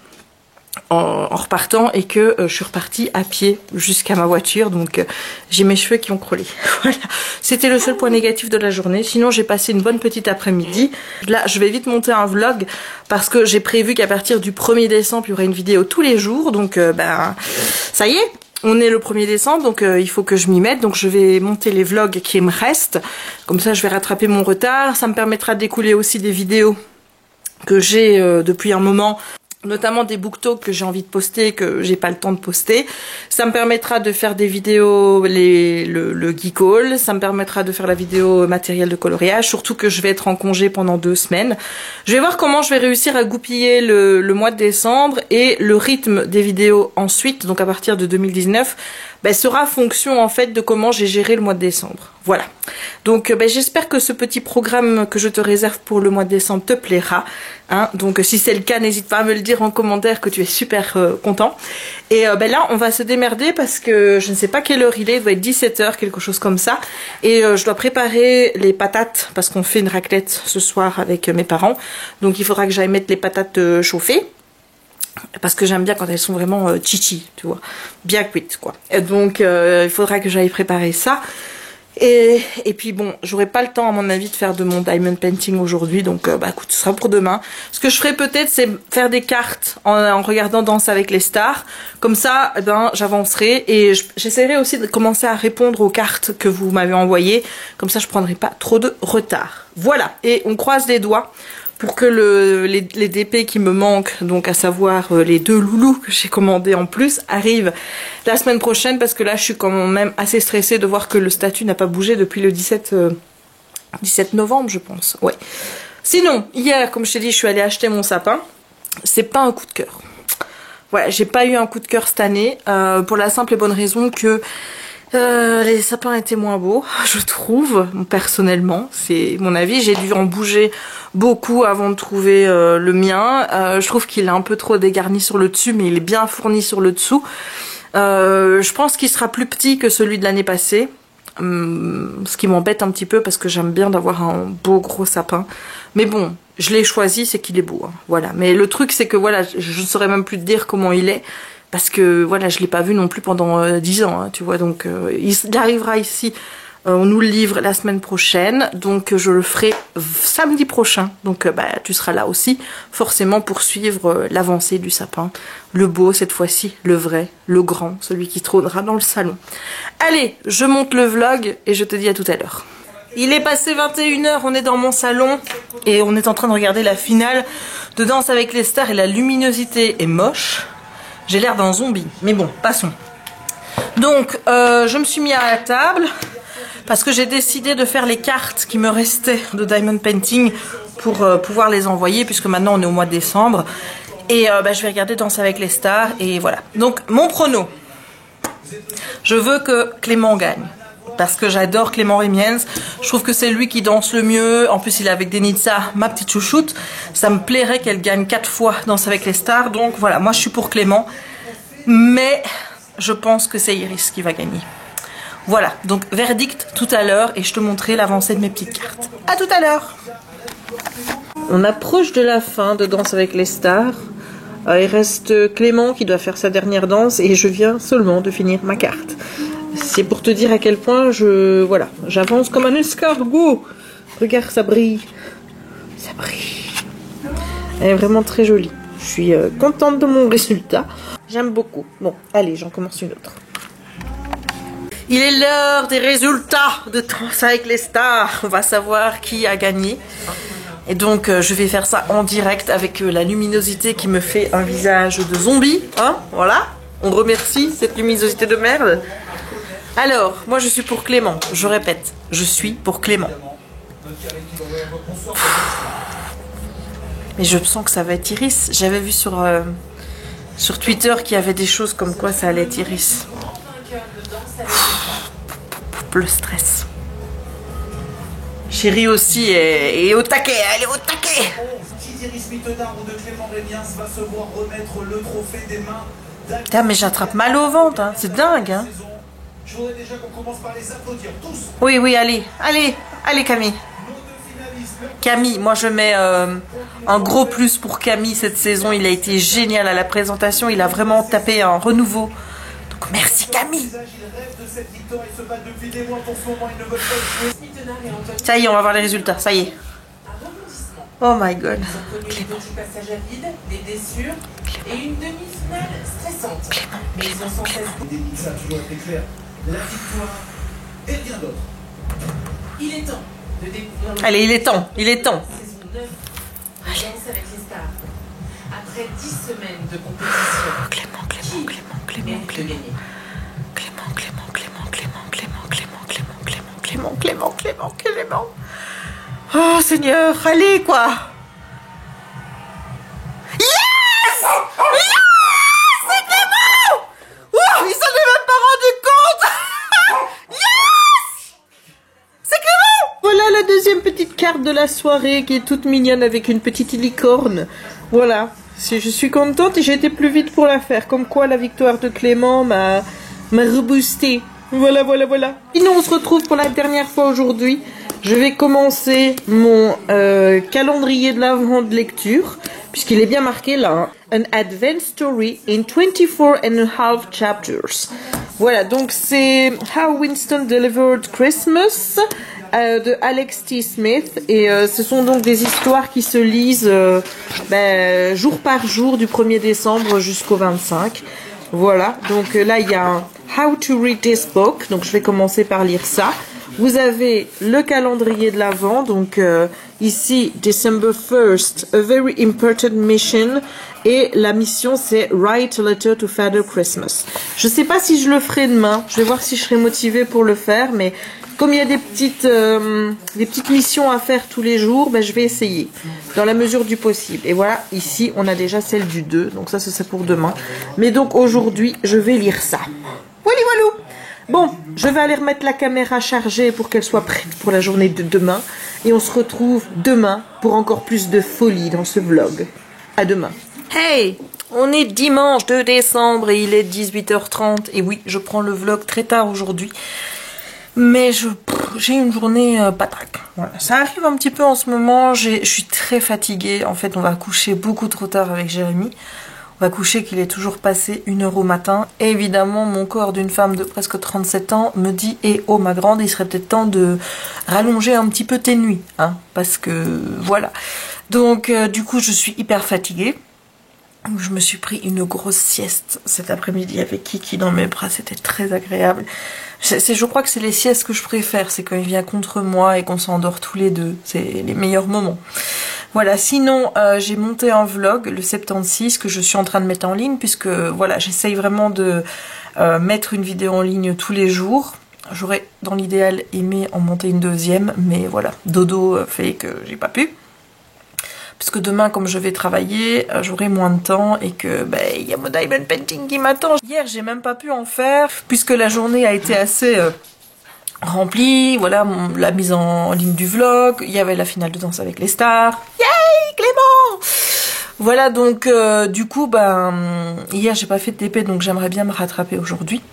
en repartant et que je suis repartie à pied jusqu'à ma voiture, donc j'ai mes cheveux qui ont crôlé. Voilà, c'était le seul point négatif de la journée. Sinon j'ai passé une bonne petite après-midi. Là je vais vite monter un vlog parce que j'ai prévu qu'à partir du 1er décembre il y aurait une vidéo tous les jours, donc ben ça y est, on est le 1er décembre, donc il faut que je m'y mette. Donc je vais monter les vlogs qui me restent, comme ça je vais rattraper mon retard. Ça me permettra d'écouler aussi des vidéos que j'ai depuis un moment, notamment des booktalks que j'ai envie de poster, que j'ai pas le temps de poster. Ça me permettra de faire des vidéos, le geek haul, ça me permettra de faire la vidéo matériel de coloriage, surtout que je vais être en congé pendant 2 semaines. Je vais voir comment je vais réussir à goupiller le mois de décembre, et le rythme des vidéos ensuite, donc à partir de 2019, ben, sera fonction en fait de comment j'ai géré le mois de décembre. Voilà. Donc ben, j'espère que ce petit programme que je te réserve pour le mois de décembre te plaira. Hein. Donc si c'est le cas, n'hésite pas à me le dire en commentaire que tu es super content. Et ben là, on va se démerder parce que je ne sais pas quelle heure il doit être 17h, quelque chose comme ça. Et je dois préparer les patates parce qu'on fait une raclette ce soir avec mes parents. Donc il faudra que j'aille mettre les patates chauffer. Parce que j'aime bien quand elles sont vraiment chichi, tu vois, bien cuites quoi. Et donc il faudra que j'aille préparer ça. Et puis bon, j'aurai pas le temps à mon avis de faire de mon diamond painting aujourd'hui, donc bah écoute, ce sera pour demain. Ce que je ferai peut-être, c'est faire des cartes en regardant Danse avec les stars. Comme ça, eh ben, j'avancerai et j'essaierai aussi de commencer à répondre aux cartes que vous m'avez envoyées. Comme ça, je prendrai pas trop de retard. Voilà, et on croise les doigts pour que les DP qui me manquent, donc à savoir les 2 loulous que j'ai commandés en plus, arrivent la semaine prochaine, parce que là je suis quand même assez stressée de voir que le statut n'a pas bougé depuis le 17 novembre je pense. Ouais. Sinon, hier, comme je t'ai dit, je suis allée acheter mon sapin. C'est pas un coup de cœur. Voilà, j'ai pas eu un coup de cœur cette année, pour la simple et bonne raison que les sapins étaient moins beaux, je trouve, personnellement, c'est mon avis. J'ai dû en bouger beaucoup avant de trouver le mien. Je trouve qu'il est un peu trop dégarni sur le dessus, mais il est bien fourni sur le dessous. Je pense qu'il sera plus petit que celui de l'année passée, ce qui m'embête un petit peu parce que j'aime bien d'avoir un beau gros sapin. Mais bon, je l'ai choisi, c'est qu'il est beau, hein, voilà. Mais le truc, c'est que voilà, je ne saurais même plus te dire comment il est. Parce que voilà, je l'ai pas vu non plus pendant 10 ans, hein, tu vois, donc il arrivera ici, on nous le livre la semaine prochaine, donc je le ferai samedi prochain, donc bah, tu seras là aussi, forcément pour suivre l'avancée du sapin, le beau cette fois-ci, le vrai, le grand, celui qui trônera dans le salon. Allez, je monte le vlog et je te dis à tout à l'heure. Il est passé 21h, on est dans mon salon et on est en train de regarder la finale de Danse avec les stars et la luminosité est moche. J'ai l'air d'un zombie, mais bon, passons. Donc, je me suis mis à la table parce que j'ai décidé de faire les cartes qui me restaient de Diamond Painting pour pouvoir les envoyer, puisque maintenant on est au mois de décembre. Et bah, je vais regarder Danse avec les stars, et voilà. Donc, mon prono. Je veux que Clément gagne. Parce que j'adore Clément Rémiens, je trouve que c'est lui qui danse le mieux. En plus il est avec Denitsa, ma petite chouchoute. Ça me plairait qu'elle gagne 4 fois Danse avec les stars. Donc voilà, moi je suis pour Clément. Mais je pense que c'est Iris qui va gagner. Voilà, donc verdict tout à l'heure et je te montrerai l'avancée de mes petites cartes. À tout à l'heure. On approche de la fin de Danse avec les stars. Il reste Clément qui doit faire sa dernière danse et je viens seulement de finir ma carte. C'est pour te dire à quel point voilà, j'avance comme un escargot. Regarde, ça brille. Ça brille. Elle est vraiment très jolie. Je suis contente de mon résultat. J'aime beaucoup. Bon, allez, j'en commence une autre. Il est l'heure des résultats de Danse avec les stars. On va savoir qui a gagné. Et donc, je vais faire ça en direct avec la luminosité qui me fait un visage de zombie. Hein, voilà. On remercie cette luminosité de merde. Alors, moi je suis pour Clément. Je répète, je suis pour Clément. Mais je sens que ça va être Iris. J'avais vu sur Twitter qu'il y avait des choses comme quoi ça allait être Iris. Le stress. Chérie aussi est au taquet, elle est au taquet. Putain, mais j'attrape mal au ventre, hein. C'est dingue. Hein. Je voudrais déjà qu'on commence par les applaudir tous. Oui, oui, allez, allez, allez Camille. Camille, moi je mets un gros plus pour Camille cette saison. Il a été génial à la présentation, il a vraiment tapé un renouveau. Donc merci Camille. Ça y est, on va voir les résultats, ça y est. Oh my god. Clément. Des blessures et une demi-finale stressante. Clément. Ça a toujours été clair. La victoire et rien d'autre. Il est temps de découvrir. Allez, il est temps. Saison 9 de Danse avec les stars. Après 10 semaines de compétition. Clément. Oh Seigneur, allez quoi. Yes, c'est Clément. Oh, il s'en est même pas rendu compte. Yes, c'est Clément. Voilà la deuxième petite carte de la soirée qui est toute mignonne avec une petite licorne. Voilà, je suis contente et j'ai été plus vite pour la faire. Comme quoi la victoire de Clément m'a reboosté. Voilà. Sinon, on se retrouve pour la dernière fois aujourd'hui. Je vais commencer mon calendrier de l'avant de lecture, puisqu'il est bien marqué là. An Advent Story in 24.5 chapters. Voilà, donc c'est How Winston Delivered Christmas de Alex T. Smith. Et ce sont donc des histoires qui se lisent jour par jour du 1er décembre jusqu'au 25. Voilà, donc là il y a un How to read this book, donc je vais commencer par lire ça. Vous avez le calendrier de l'Avent, donc ici December 1st, a very important mission, et la mission c'est Write a letter to Father Christmas. Je sais pas si je le ferai demain, je vais voir si je serai motivée pour le faire, mais comme il y a des petites missions à faire tous les jours, je vais essayer, dans la mesure du possible. Et voilà, ici on a déjà celle du 2, donc ça c'est pour demain. Mais donc aujourd'hui, je vais lire ça. Voilà. Bon, je vais aller remettre la caméra chargée pour qu'elle soit prête pour la journée de demain. Et on se retrouve demain pour encore plus de folie dans ce vlog. À demain. Hey, on est dimanche 2 décembre et il est 18h30. Et oui, je prends le vlog très tard aujourd'hui. Mais j'ai une journée patraque. Voilà. Ça arrive un petit peu en ce moment. Je suis très fatiguée. En fait, on va coucher beaucoup trop tard avec Jérémy. On va coucher qu'il est toujours passé 1h au matin. Et évidemment, mon corps d'une femme de presque 37 ans me dit « Eh oh ma grande, il serait peut-être temps de rallonger un petit peu tes nuits. Hein, parce que voilà. » Donc du coup, je suis hyper fatiguée. Je me suis pris une grosse sieste cet après-midi avec Kiki dans mes bras. C'était très agréable. Je crois que c'est les siestes que je préfère. C'est quand il vient contre moi et qu'on s'endort tous les deux. C'est les meilleurs moments. Voilà, sinon j'ai monté un vlog, le 76, que je suis en train de mettre en ligne, puisque voilà, j'essaye vraiment de mettre une vidéo en ligne tous les jours. J'aurais dans l'idéal aimé en monter une deuxième, mais voilà, dodo fait que j'ai pas pu. Puisque demain, comme je vais travailler, j'aurai moins de temps et que il y a mon diamond painting qui m'attend. Hier, j'ai même pas pu en faire, puisque la journée a été assez remplie. Voilà, la mise en ligne du vlog, il y avait la finale de Danse avec les stars. Yay, Clément! Voilà, donc du coup, hier j'ai pas fait de TP, donc j'aimerais bien me rattraper aujourd'hui.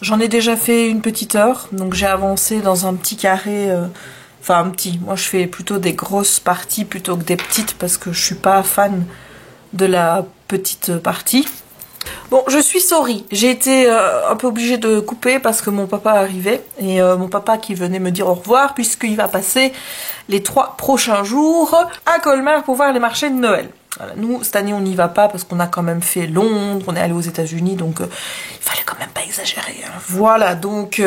J'en ai déjà fait une petite heure, donc j'ai avancé dans un petit carré Enfin un petit, moi je fais plutôt des grosses parties plutôt que des petites parce que je suis pas fan de la petite partie. Bon, je suis sorry, j'ai été un peu obligée de couper parce que mon papa arrivait et mon papa qui venait me dire au revoir puisqu'il va passer les 3 prochains jours à Colmar pour voir les marchés de Noël. Voilà, nous, cette année, on n'y va pas parce qu'on a quand même fait Londres, on est allé aux États-Unis, donc il fallait quand même pas exagérer. Hein. Voilà, donc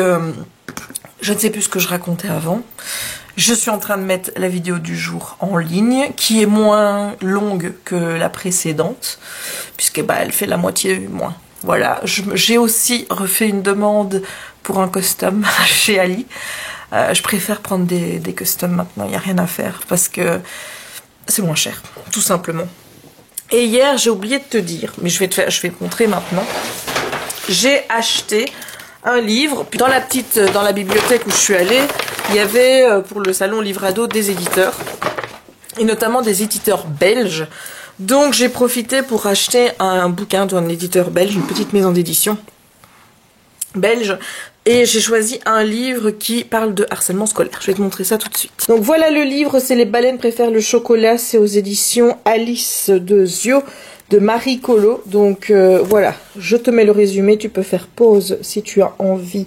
je ne sais plus ce que je racontais avant. Je suis en train de mettre la vidéo du jour en ligne, qui est moins longue que la précédente, puisque bah, elle fait la moitié moins. Voilà, j'ai aussi refait une demande pour un custom chez Ali. Je préfère prendre des customs maintenant, il n'y a rien à faire, parce que c'est moins cher, tout simplement. Et hier, j'ai oublié de te dire, mais je vais te montrer maintenant. J'ai acheté un livre, puis dans la bibliothèque où je suis allée, il y avait pour le salon Livrado des éditeurs, et notamment des éditeurs belges. Donc j'ai profité pour acheter un bouquin d'un éditeur belge, une petite maison d'édition belge, et j'ai choisi un livre qui parle de harcèlement scolaire. Je vais te montrer ça tout de suite. Donc voilà le livre, c'est Les baleines préfèrent le chocolat, c'est aux éditions Alice de Zio de Marie Colo. Donc voilà, je te mets le résumé, tu peux faire pause si tu as envie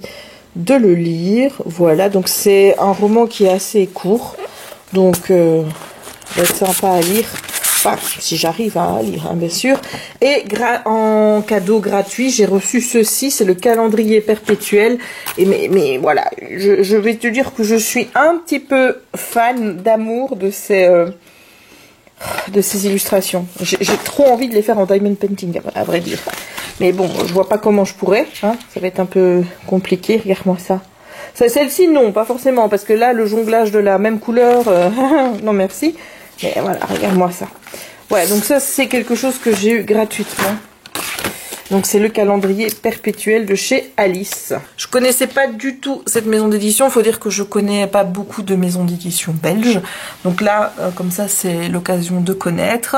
de le lire. Voilà, donc c'est un roman qui est assez court, donc va être sympa à lire. Enfin, si j'arrive à lire, hein, bien sûr. Et en cadeau gratuit, j'ai reçu ceci, c'est le calendrier perpétuel. Et mais voilà, je vais te dire que je suis un petit peu fan d'amour de ces illustrations. J'ai trop envie de les faire en diamond painting, à vrai dire. Mais bon, je vois pas comment je pourrais. Hein, ça va être un peu compliqué. Regarde-moi ça. Celle-ci, non, pas forcément, parce que là, le jonglage de la même couleur, non merci. Mais voilà, regarde-moi ça. Ouais, donc ça, c'est quelque chose que j'ai eu gratuitement. Donc c'est le calendrier perpétuel de chez Alice. Je connaissais pas du tout cette maison d'édition. Faut dire que je connais pas beaucoup de maisons d'édition belges. Donc là, comme ça, c'est l'occasion de connaître.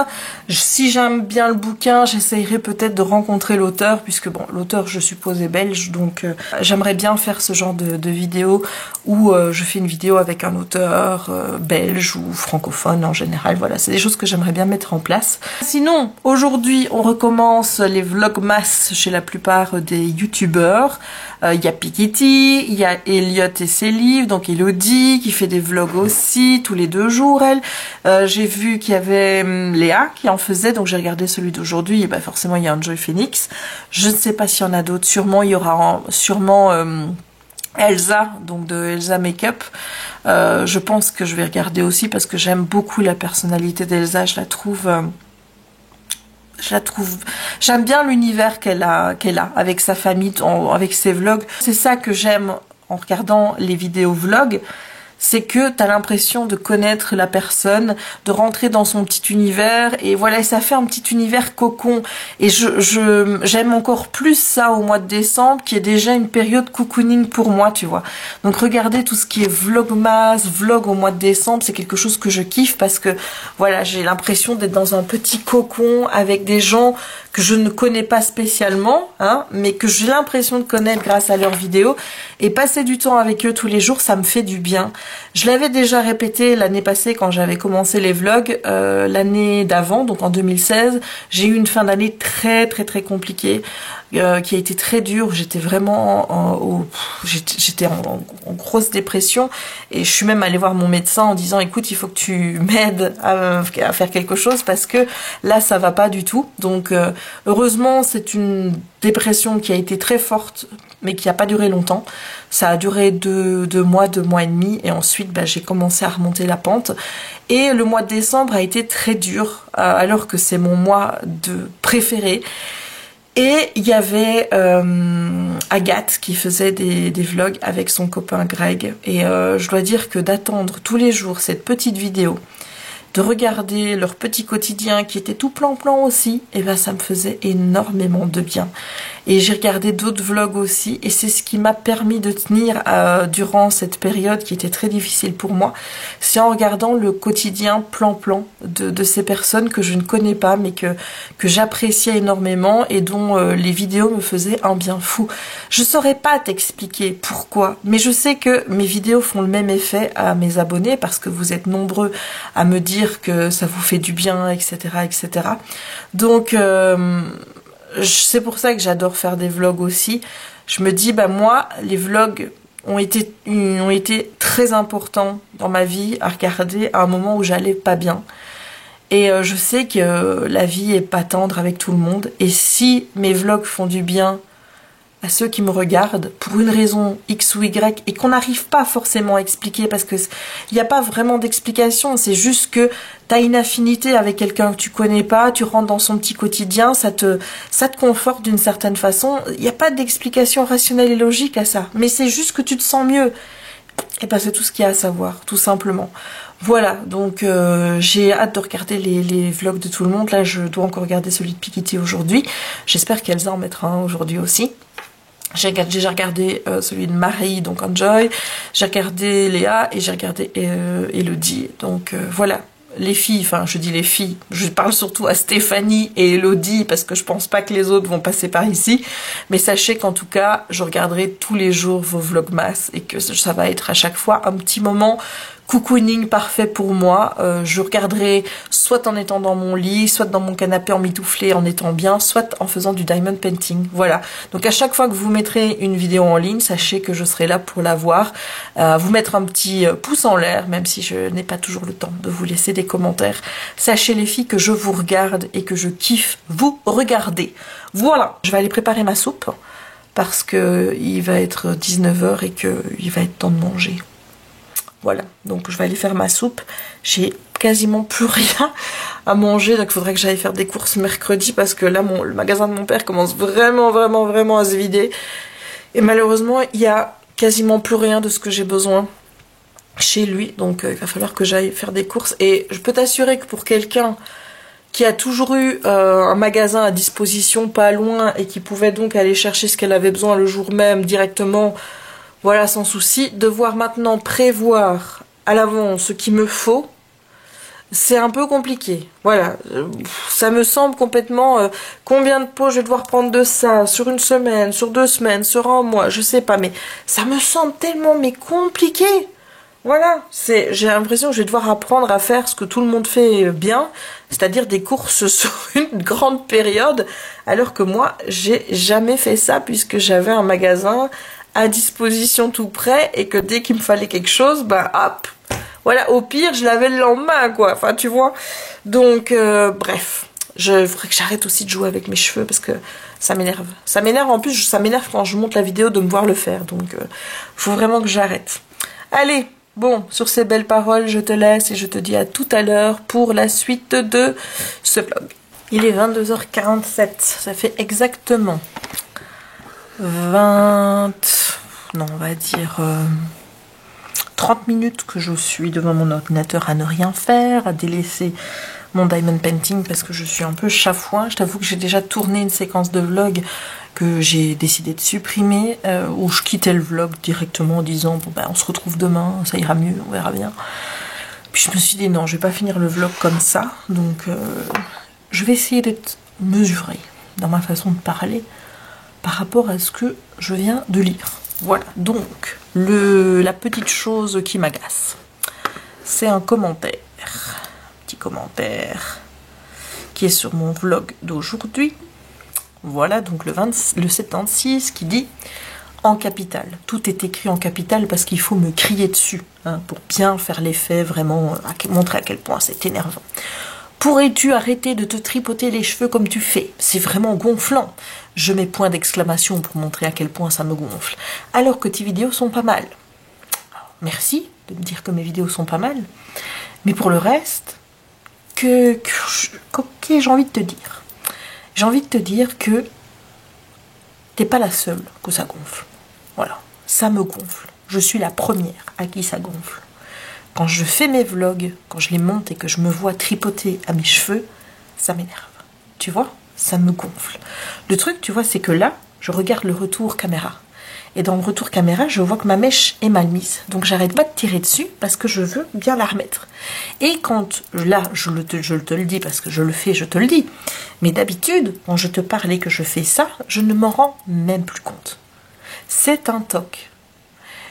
Si j'aime bien le bouquin, j'essayerai peut-être de rencontrer l'auteur, puisque bon, l'auteur, je suppose, est belge. Donc j'aimerais bien faire ce genre de vidéo où je fais une vidéo avec un auteur belge ou francophone en général. Voilà, c'est des choses que j'aimerais bien mettre en place. Sinon, aujourd'hui, on recommence les vlogmas chez la plupart des youtubeurs. Il y a Piketty, il y a Elliot et ses livres, donc Elodie qui fait des vlogs aussi tous les 2 jours elle. J'ai vu qu'il y avait Léa qui en faisait, donc j'ai regardé celui d'aujourd'hui et ben forcément il y a Enjoy Phoenix. Je ne sais pas s'il y en a d'autres, sûrement il y aura sûrement Elsa, donc de Elsa Makeup. Je pense que je vais regarder aussi parce que j'aime beaucoup la personnalité d'Elsa, je la trouve, j'aime bien l'univers qu'elle a avec sa famille, avec ses vlogs. C'est ça que j'aime en regardant les vidéos vlogs, c'est que tu as l'impression de connaître la personne, de rentrer dans son petit univers, et voilà, ça fait un petit univers cocon. Et j'aime encore plus ça au mois de décembre, qui est déjà une période cocooning pour moi, tu vois. Donc regardez tout ce qui est vlogmas, vlog au mois de décembre, c'est quelque chose que je kiffe parce que voilà, j'ai l'impression d'être dans un petit cocon avec des gens que je ne connais pas spécialement, hein, mais que j'ai l'impression de connaître grâce à leurs vidéos, et passer du temps avec eux tous les jours, ça me fait du bien. Je l'avais déjà répété l'année passée quand j'avais commencé les vlogs, l'année d'avant, donc en 2016, j'ai eu une fin d'année très compliquée, qui a été très dure. J'étais vraiment j'étais en grosse dépression, et je suis même allée voir mon médecin en disant écoute, il faut que tu m'aides à faire quelque chose parce que là ça va pas du tout. Donc heureusement c'est une dépression qui a été très forte mais qui n'a pas duré longtemps. Ça a duré 2 mois, 2 mois et demi, et ensuite j'ai commencé à remonter la pente. Et le mois de décembre a été très dur, alors que c'est mon mois préféré. Et il y avait Agathe qui faisait des vlogs avec son copain Greg. Et je dois dire que d'attendre tous les jours cette petite vidéo, de regarder leur petit quotidien qui était tout plan aussi, et ben ça me faisait énormément de bien. Et j'ai regardé d'autres vlogs aussi, et c'est ce qui m'a permis de tenir durant cette période qui était très difficile pour moi. C'est en regardant le quotidien plan-plan de ces personnes que je ne connais pas, mais que j'appréciais énormément et dont les vidéos me faisaient un bien fou. Je saurais pas t'expliquer pourquoi, mais je sais que mes vidéos font le même effet à mes abonnés parce que vous êtes nombreux à me dire que ça vous fait du bien, etc., etc. Donc c'est pour ça que j'adore faire des vlogs aussi. Je me dis, bah moi, les vlogs ont été très importants dans ma vie à regarder à un moment où j'allais pas bien. Et je sais que la vie est pas tendre avec tout le monde. Et si mes vlogs font du bien à ceux qui me regardent, pour une raison X ou Y, et qu'on n'arrive pas forcément à expliquer, parce que il n'y a pas vraiment d'explication, c'est juste que tu as une affinité avec quelqu'un que tu connais pas, tu rentres dans son petit quotidien, ça te conforte d'une certaine façon. Il n'y a pas d'explication rationnelle et logique à ça, mais c'est juste que tu te sens mieux. Et ben c'est tout ce qu'il y a à savoir, tout simplement. Voilà, donc j'ai hâte de regarder les vlogs de tout le monde. Là, je dois encore regarder celui de Piketty aujourd'hui. J'espère qu'Elsa en mettra un aujourd'hui aussi. J'ai déjà regardé celui de Marie, donc Enjoy. J'ai regardé Léa et j'ai regardé Elodie. Donc voilà, les filles, enfin je dis les filles, je parle surtout à Stéphanie et Elodie parce que je pense pas que les autres vont passer par ici. Mais sachez qu'en tout cas, je regarderai tous les jours vos vlogmas et que ça va être à chaque fois un petit moment cocooning parfait pour moi. Je regarderai soit en étant dans mon lit, soit dans mon canapé emmitouflé en étant bien, soit en faisant du diamond painting. Voilà. Donc à chaque fois que vous mettrez une vidéo en ligne, sachez que je serai là pour la voir. Vous mettre un petit pouce en l'air, même si je n'ai pas toujours le temps de vous laisser des commentaires. Sachez les filles que je vous regarde et que je kiffe vous regarder. Voilà. Je vais aller préparer ma soupe parce que il va être 19h et qu'il va être temps de manger. Voilà, donc je vais aller faire ma soupe. J'ai quasiment plus rien à manger, donc il faudrait que j'aille faire des courses mercredi parce que là, le magasin de mon père commence vraiment à se vider. Et malheureusement, il y a quasiment plus rien de ce que j'ai besoin chez lui, donc il va falloir que j'aille faire des courses. Et je peux t'assurer que pour quelqu'un qui a toujours eu un magasin à disposition pas loin et qui pouvait donc aller chercher ce qu'elle avait besoin le jour même directement, voilà, sans souci, devoir maintenant prévoir à l'avance ce qu'il me faut, c'est un peu compliqué. Voilà, ça me semble complètement... combien de pots je vais devoir prendre de ça sur une semaine, sur 2 semaines, sur un mois, je sais pas, mais ça me semble tellement compliqué. Voilà, j'ai l'impression que je vais devoir apprendre à faire ce que tout le monde fait bien, c'est-à-dire des courses sur une grande période, alors que moi, j'ai jamais fait ça puisque j'avais un magasin à disposition tout près et que dès qu'il me fallait quelque chose, bah hop, voilà, au pire je l'avais le lendemain quoi, enfin tu vois. Donc bref, je faudrait que j'arrête aussi de jouer avec mes cheveux parce que ça m'énerve. Ça m'énerve en plus, ça m'énerve quand je monte la vidéo de me voir le faire, donc faut vraiment que j'arrête. Allez, bon, sur ces belles paroles, je te laisse et je te dis à tout à l'heure pour la suite de ce vlog. Il est 22h47, ça fait exactement 30 minutes que je suis devant mon ordinateur à ne rien faire, à délaisser mon diamond painting parce que je suis un peu chafouin. Je t'avoue que j'ai déjà tourné une séquence de vlog que j'ai décidé de supprimer, où je quittais le vlog directement en disant bon ben on se retrouve demain, ça ira mieux, on verra bien. Puis je me suis dit non, je vais pas finir le vlog comme ça, donc je vais essayer d'être mesurée dans ma façon de parler par rapport à ce que je viens de lire. Voilà, donc la petite chose qui m'agace, c'est un commentaire, petit commentaire qui est sur mon vlog d'aujourd'hui. Voilà, donc le 76 qui dit en capital. Tout est écrit en capital parce qu'il faut me crier dessus, hein, pour bien faire l'effet, vraiment montrer à quel point c'est énervant. Pourrais-tu arrêter de te tripoter les cheveux comme tu fais? C'est vraiment gonflant. Je mets point d'exclamation pour montrer à quel point ça me gonfle. Alors que tes vidéos sont pas mal. Merci de me dire que mes vidéos sont pas mal. Mais pour le reste, j'ai envie de te dire. J'ai envie de te dire que t'es pas la seule que ça gonfle. Voilà, ça me gonfle. Je suis la première à qui ça gonfle. Quand je fais mes vlogs, quand je les monte et que je me vois tripoter à mes cheveux, ça m'énerve. Tu vois, ça me gonfle. Le truc, tu vois, c'est que là, je regarde le retour caméra. Et dans le retour caméra, je vois que ma mèche est mal mise. Donc j'arrête pas de tirer dessus parce que je veux bien la remettre. Et quand, là, je te le dis parce que je le fais, je te le dis. Mais d'habitude, quand je te parle et que je fais ça, je ne m'en rends même plus compte. C'est un TOC.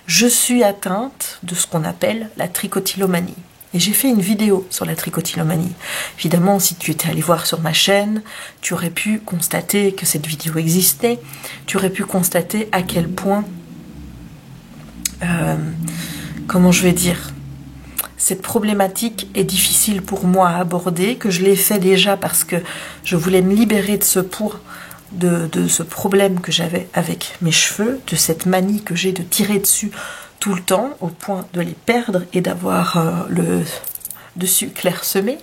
Je suis atteinte de ce qu'on appelle la tricotylomanie. Et j'ai fait une vidéo sur la tricotylomanie. Évidemment, si tu étais allé voir sur ma chaîne, tu aurais pu constater que cette vidéo existait. Tu aurais pu constater à quel point, comment je vais dire, cette problématique est difficile pour moi à aborder, que je l'ai fait déjà parce que je voulais me libérer de ce poids, de ce problème que j'avais avec mes cheveux, de cette manie que j'ai de tirer dessus tout le temps, au point de les perdre et d'avoir le dessus clairsemé,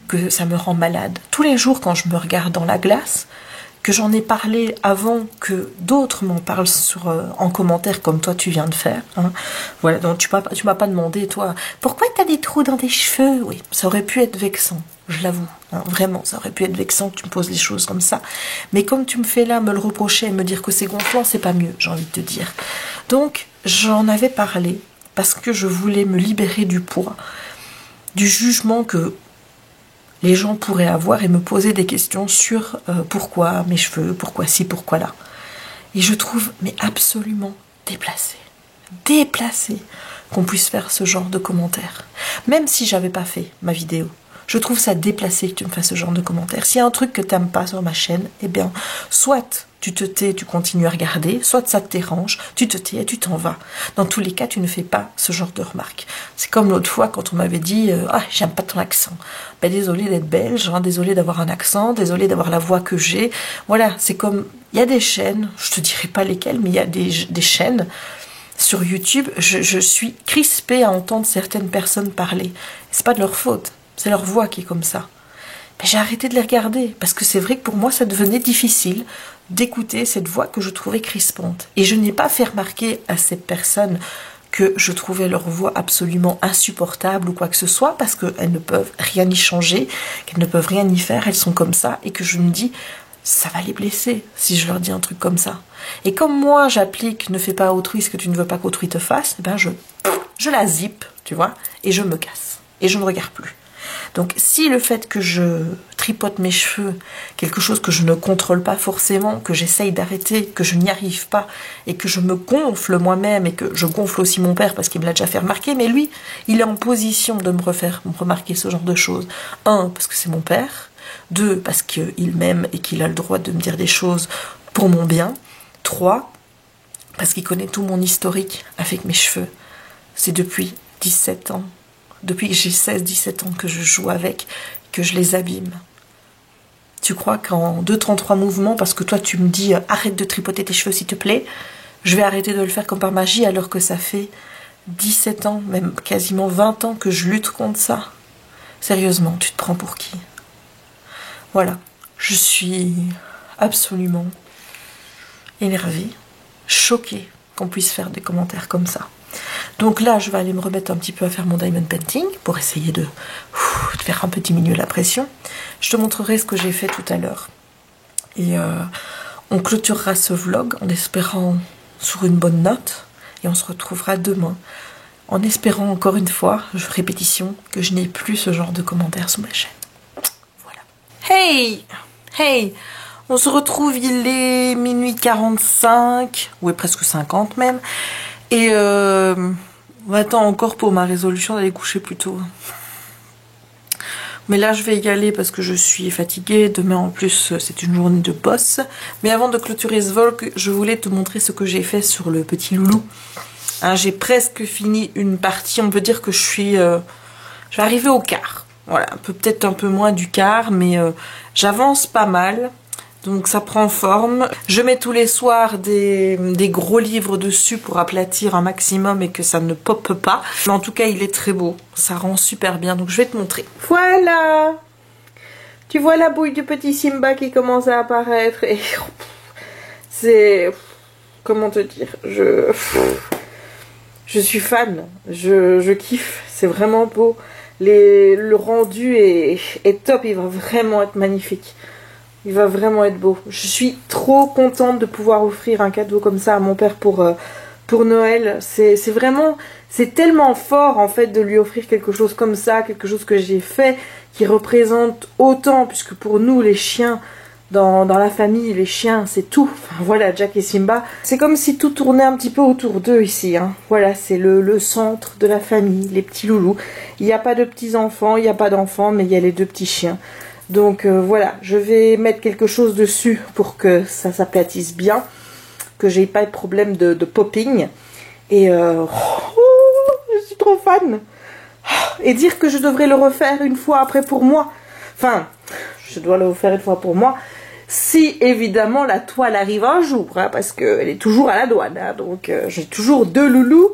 que ça me rend malade. Tous les jours quand je me regarde dans la glace, que j'en ai parlé avant que d'autres m'en parlent en commentaire comme toi tu viens de faire. Hein. Voilà, donc tu m'as pas demandé, toi, pourquoi tu as des trous dans tes cheveux? Oui, ça aurait pu être vexant, je l'avoue. Hein, vraiment, ça aurait pu être vexant que tu me poses les choses comme ça. Mais comme tu me fais là me le reprocher et me dire que c'est gonflant, c'est pas mieux, j'ai envie de te dire. Donc, j'en avais parlé parce que je voulais me libérer du poids, du jugement que les gens pourraient avoir et me poser des questions sur pourquoi mes cheveux, pourquoi ci, pourquoi là. Et je trouve mais absolument déplacé qu'on puisse faire ce genre de commentaires. Même si j'avais pas fait ma vidéo, je trouve ça déplacé que tu me fasses ce genre de commentaires. S'il y a un truc que t'aimes pas sur ma chaîne, eh bien, soit tu te tais, tu continues à regarder, soit ça te dérange, tu te tais et tu t'en vas. Dans tous les cas, tu ne fais pas ce genre de remarques. C'est comme l'autre fois quand on m'avait dit « Ah, j'aime pas ton accent ». Ben, désolée d'être belge, hein, désolée d'avoir un accent, désolée d'avoir la voix que j'ai. Voilà, c'est comme, il y a des chaînes, je te dirai pas lesquelles, mais il y a des chaînes sur YouTube, je suis crispée à entendre certaines personnes parler. C'est pas de leur faute, c'est leur voix qui est comme ça. Ben, j'ai arrêté de les regarder, parce que c'est vrai que pour moi, ça devenait difficile d'écouter cette voix que je trouvais crispante. Et je n'ai pas fait remarquer à ces personnes que je trouvais leur voix absolument insupportable ou quoi que ce soit, parce qu'elles ne peuvent rien y changer, qu'elles ne peuvent rien y faire, elles sont comme ça, et que je me dis, ça va les blesser si je leur dis un truc comme ça. Et comme moi, j'applique ne fais pas à autrui ce que tu ne veux pas qu'autrui te fasse, ben je la zippe, tu vois, et je me casse, et je ne regarde plus. Donc si le fait que je tripote mes cheveux, quelque chose que je ne contrôle pas forcément, que j'essaye d'arrêter, que je n'y arrive pas, et que je me gonfle moi-même, et que je gonfle aussi mon père parce qu'il me l'a déjà fait remarquer, mais lui, il est en position de me remarquer ce genre de choses. 1, parce que c'est mon père. 2, parce qu'il m'aime et qu'il a le droit de me dire des choses pour mon bien. 3, parce qu'il connaît tout mon historique avec mes cheveux. C'est depuis 17 ans. Depuis que j'ai 16-17 ans que je joue avec, que je les abîme. Tu crois qu'en 2-3 mouvements, parce que toi tu me dis arrête de tripoter tes cheveux s'il te plaît, je vais arrêter de le faire comme par magie alors que ça fait 17 ans, même quasiment 20 ans que je lutte contre ça. Sérieusement, tu te prends pour qui? Voilà, je suis absolument énervée, choquée qu'on puisse faire des commentaires comme ça. Donc là, je vais aller me remettre un petit peu à faire mon diamond painting pour essayer de faire un peu diminuer la pression. Je te montrerai ce que j'ai fait tout à l'heure. Et on clôturera ce vlog en espérant sur une bonne note. Et on se retrouvera demain en espérant encore une fois, répétition, que je n'ai plus ce genre de commentaires sur ma chaîne. Voilà. Hey, on se retrouve, il est minuit 45, ouais presque 50 même. Et on attend encore pour ma résolution d'aller coucher plus tôt. Mais là, je vais y aller parce que je suis fatiguée. Demain, en plus, c'est une journée de boss. Mais avant de clôturer ce vlog, je voulais te montrer ce que j'ai fait sur le petit loulou. Hein, j'ai presque fini une partie. On peut dire que je vais arriver au quart. Voilà, peut-être un peu moins du quart, mais j'avance pas mal. Donc ça prend forme. Je mets tous les soirs des gros livres dessus pour aplatir un maximum et que ça ne pop pas. Mais en tout cas, il est très beau. Ça rend super bien. Donc je vais te montrer. Voilà! Tu vois la bouille du petit Simba qui commence à apparaître. Et c'est... Comment te dire? Je suis fan. Je kiffe. C'est vraiment beau. Le rendu est top. Il va vraiment être magnifique. Il va vraiment être beau. Je suis trop contente de pouvoir offrir un cadeau comme ça à mon père pour Noël. C'est vraiment, c'est tellement fort en fait de lui offrir quelque chose comme ça, quelque chose que j'ai fait, qui représente autant, puisque pour nous les chiens, dans la famille, les chiens c'est tout. Enfin, voilà, Jack et Simba, c'est comme si tout tournait un petit peu autour d'eux ici, hein. Voilà, c'est le centre de la famille, les petits loulous. Il n'y a pas de petits enfants, il n'y a pas d'enfants, mais il y a les deux petits chiens. Donc voilà, je vais mettre quelque chose dessus pour que ça s'aplatisse bien, que j'ai pas de problème de popping. Et je suis trop fan. Et dire que je devrais le refaire une fois après pour moi. Enfin, je dois le refaire une fois pour moi. Si évidemment la toile arrive un jour, hein, parce qu'elle est toujours à la douane. Hein, donc j'ai toujours 2 loulous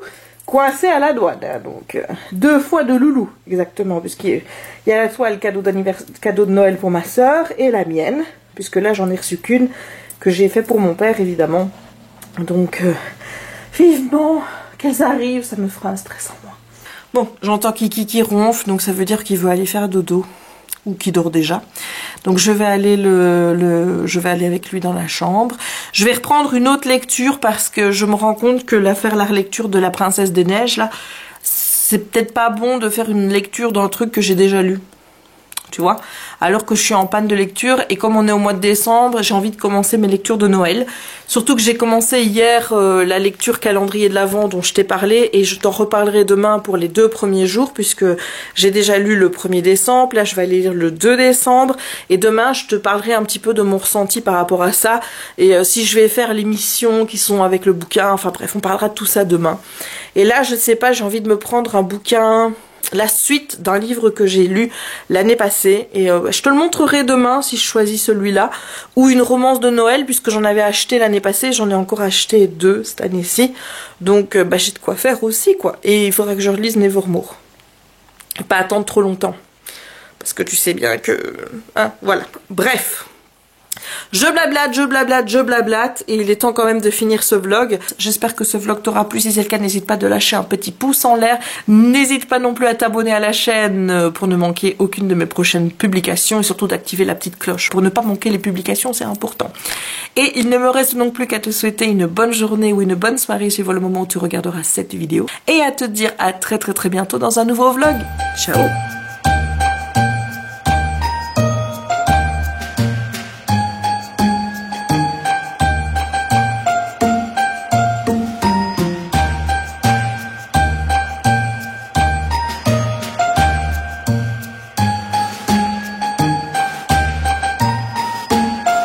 coincés à la douane. Hein, donc 2 fois 2 loulous, exactement. Puisqu'il y a la toile cadeau de Noël pour ma soeur et la mienne. Puisque là j'en ai reçu qu'une que j'ai fait pour mon père évidemment. Donc vivement qu'elles arrivent, ça me fera un stress en moi. Bon, j'entends Kiki qui ronfle, donc ça veut dire qu'il veut aller faire dodo. Ou qui dort déjà. Donc je vais aller je vais aller avec lui dans la chambre. Je vais reprendre une autre lecture parce que je me rends compte que la relecture de La Princesse des Neiges là, c'est peut-être pas bon de faire une lecture dans le truc que j'ai déjà lu. Tu vois, alors que je suis en panne de lecture et comme on est au mois de décembre, j'ai envie de commencer mes lectures de Noël. Surtout que j'ai commencé hier la lecture calendrier de l'Avent dont je t'ai parlé et je t'en reparlerai demain pour les 2 premiers jours puisque j'ai déjà lu le 1er décembre, là je vais aller lire le 2 décembre et demain je te parlerai un petit peu de mon ressenti par rapport à ça et si je vais faire les missions qui sont avec le bouquin, enfin bref on parlera de tout ça demain. Et là je sais pas, j'ai envie de me prendre un bouquin... la suite d'un livre que j'ai lu l'année passée et je te le montrerai demain si je choisis celui-là ou une romance de Noël puisque j'en avais acheté l'année passée, j'en ai encore acheté 2 cette année-ci donc j'ai de quoi faire aussi quoi et il faudra que je relise Nevermore et pas attendre trop longtemps parce que tu sais bien que hein, voilà, bref. Je blablate et il est temps quand même de finir ce vlog. J'espère que ce vlog t'aura plu. Si c'est le cas, n'hésite pas de lâcher un petit pouce en l'air. N'hésite pas non plus à t'abonner à la chaîne pour ne manquer aucune de mes prochaines publications et surtout d'activer la petite cloche pour ne pas manquer les publications, c'est important. Et il ne me reste donc plus qu'à te souhaiter une bonne journée ou une bonne soirée suivant le moment où tu regarderas cette vidéo et à te dire à très bientôt dans un nouveau vlog. Ciao.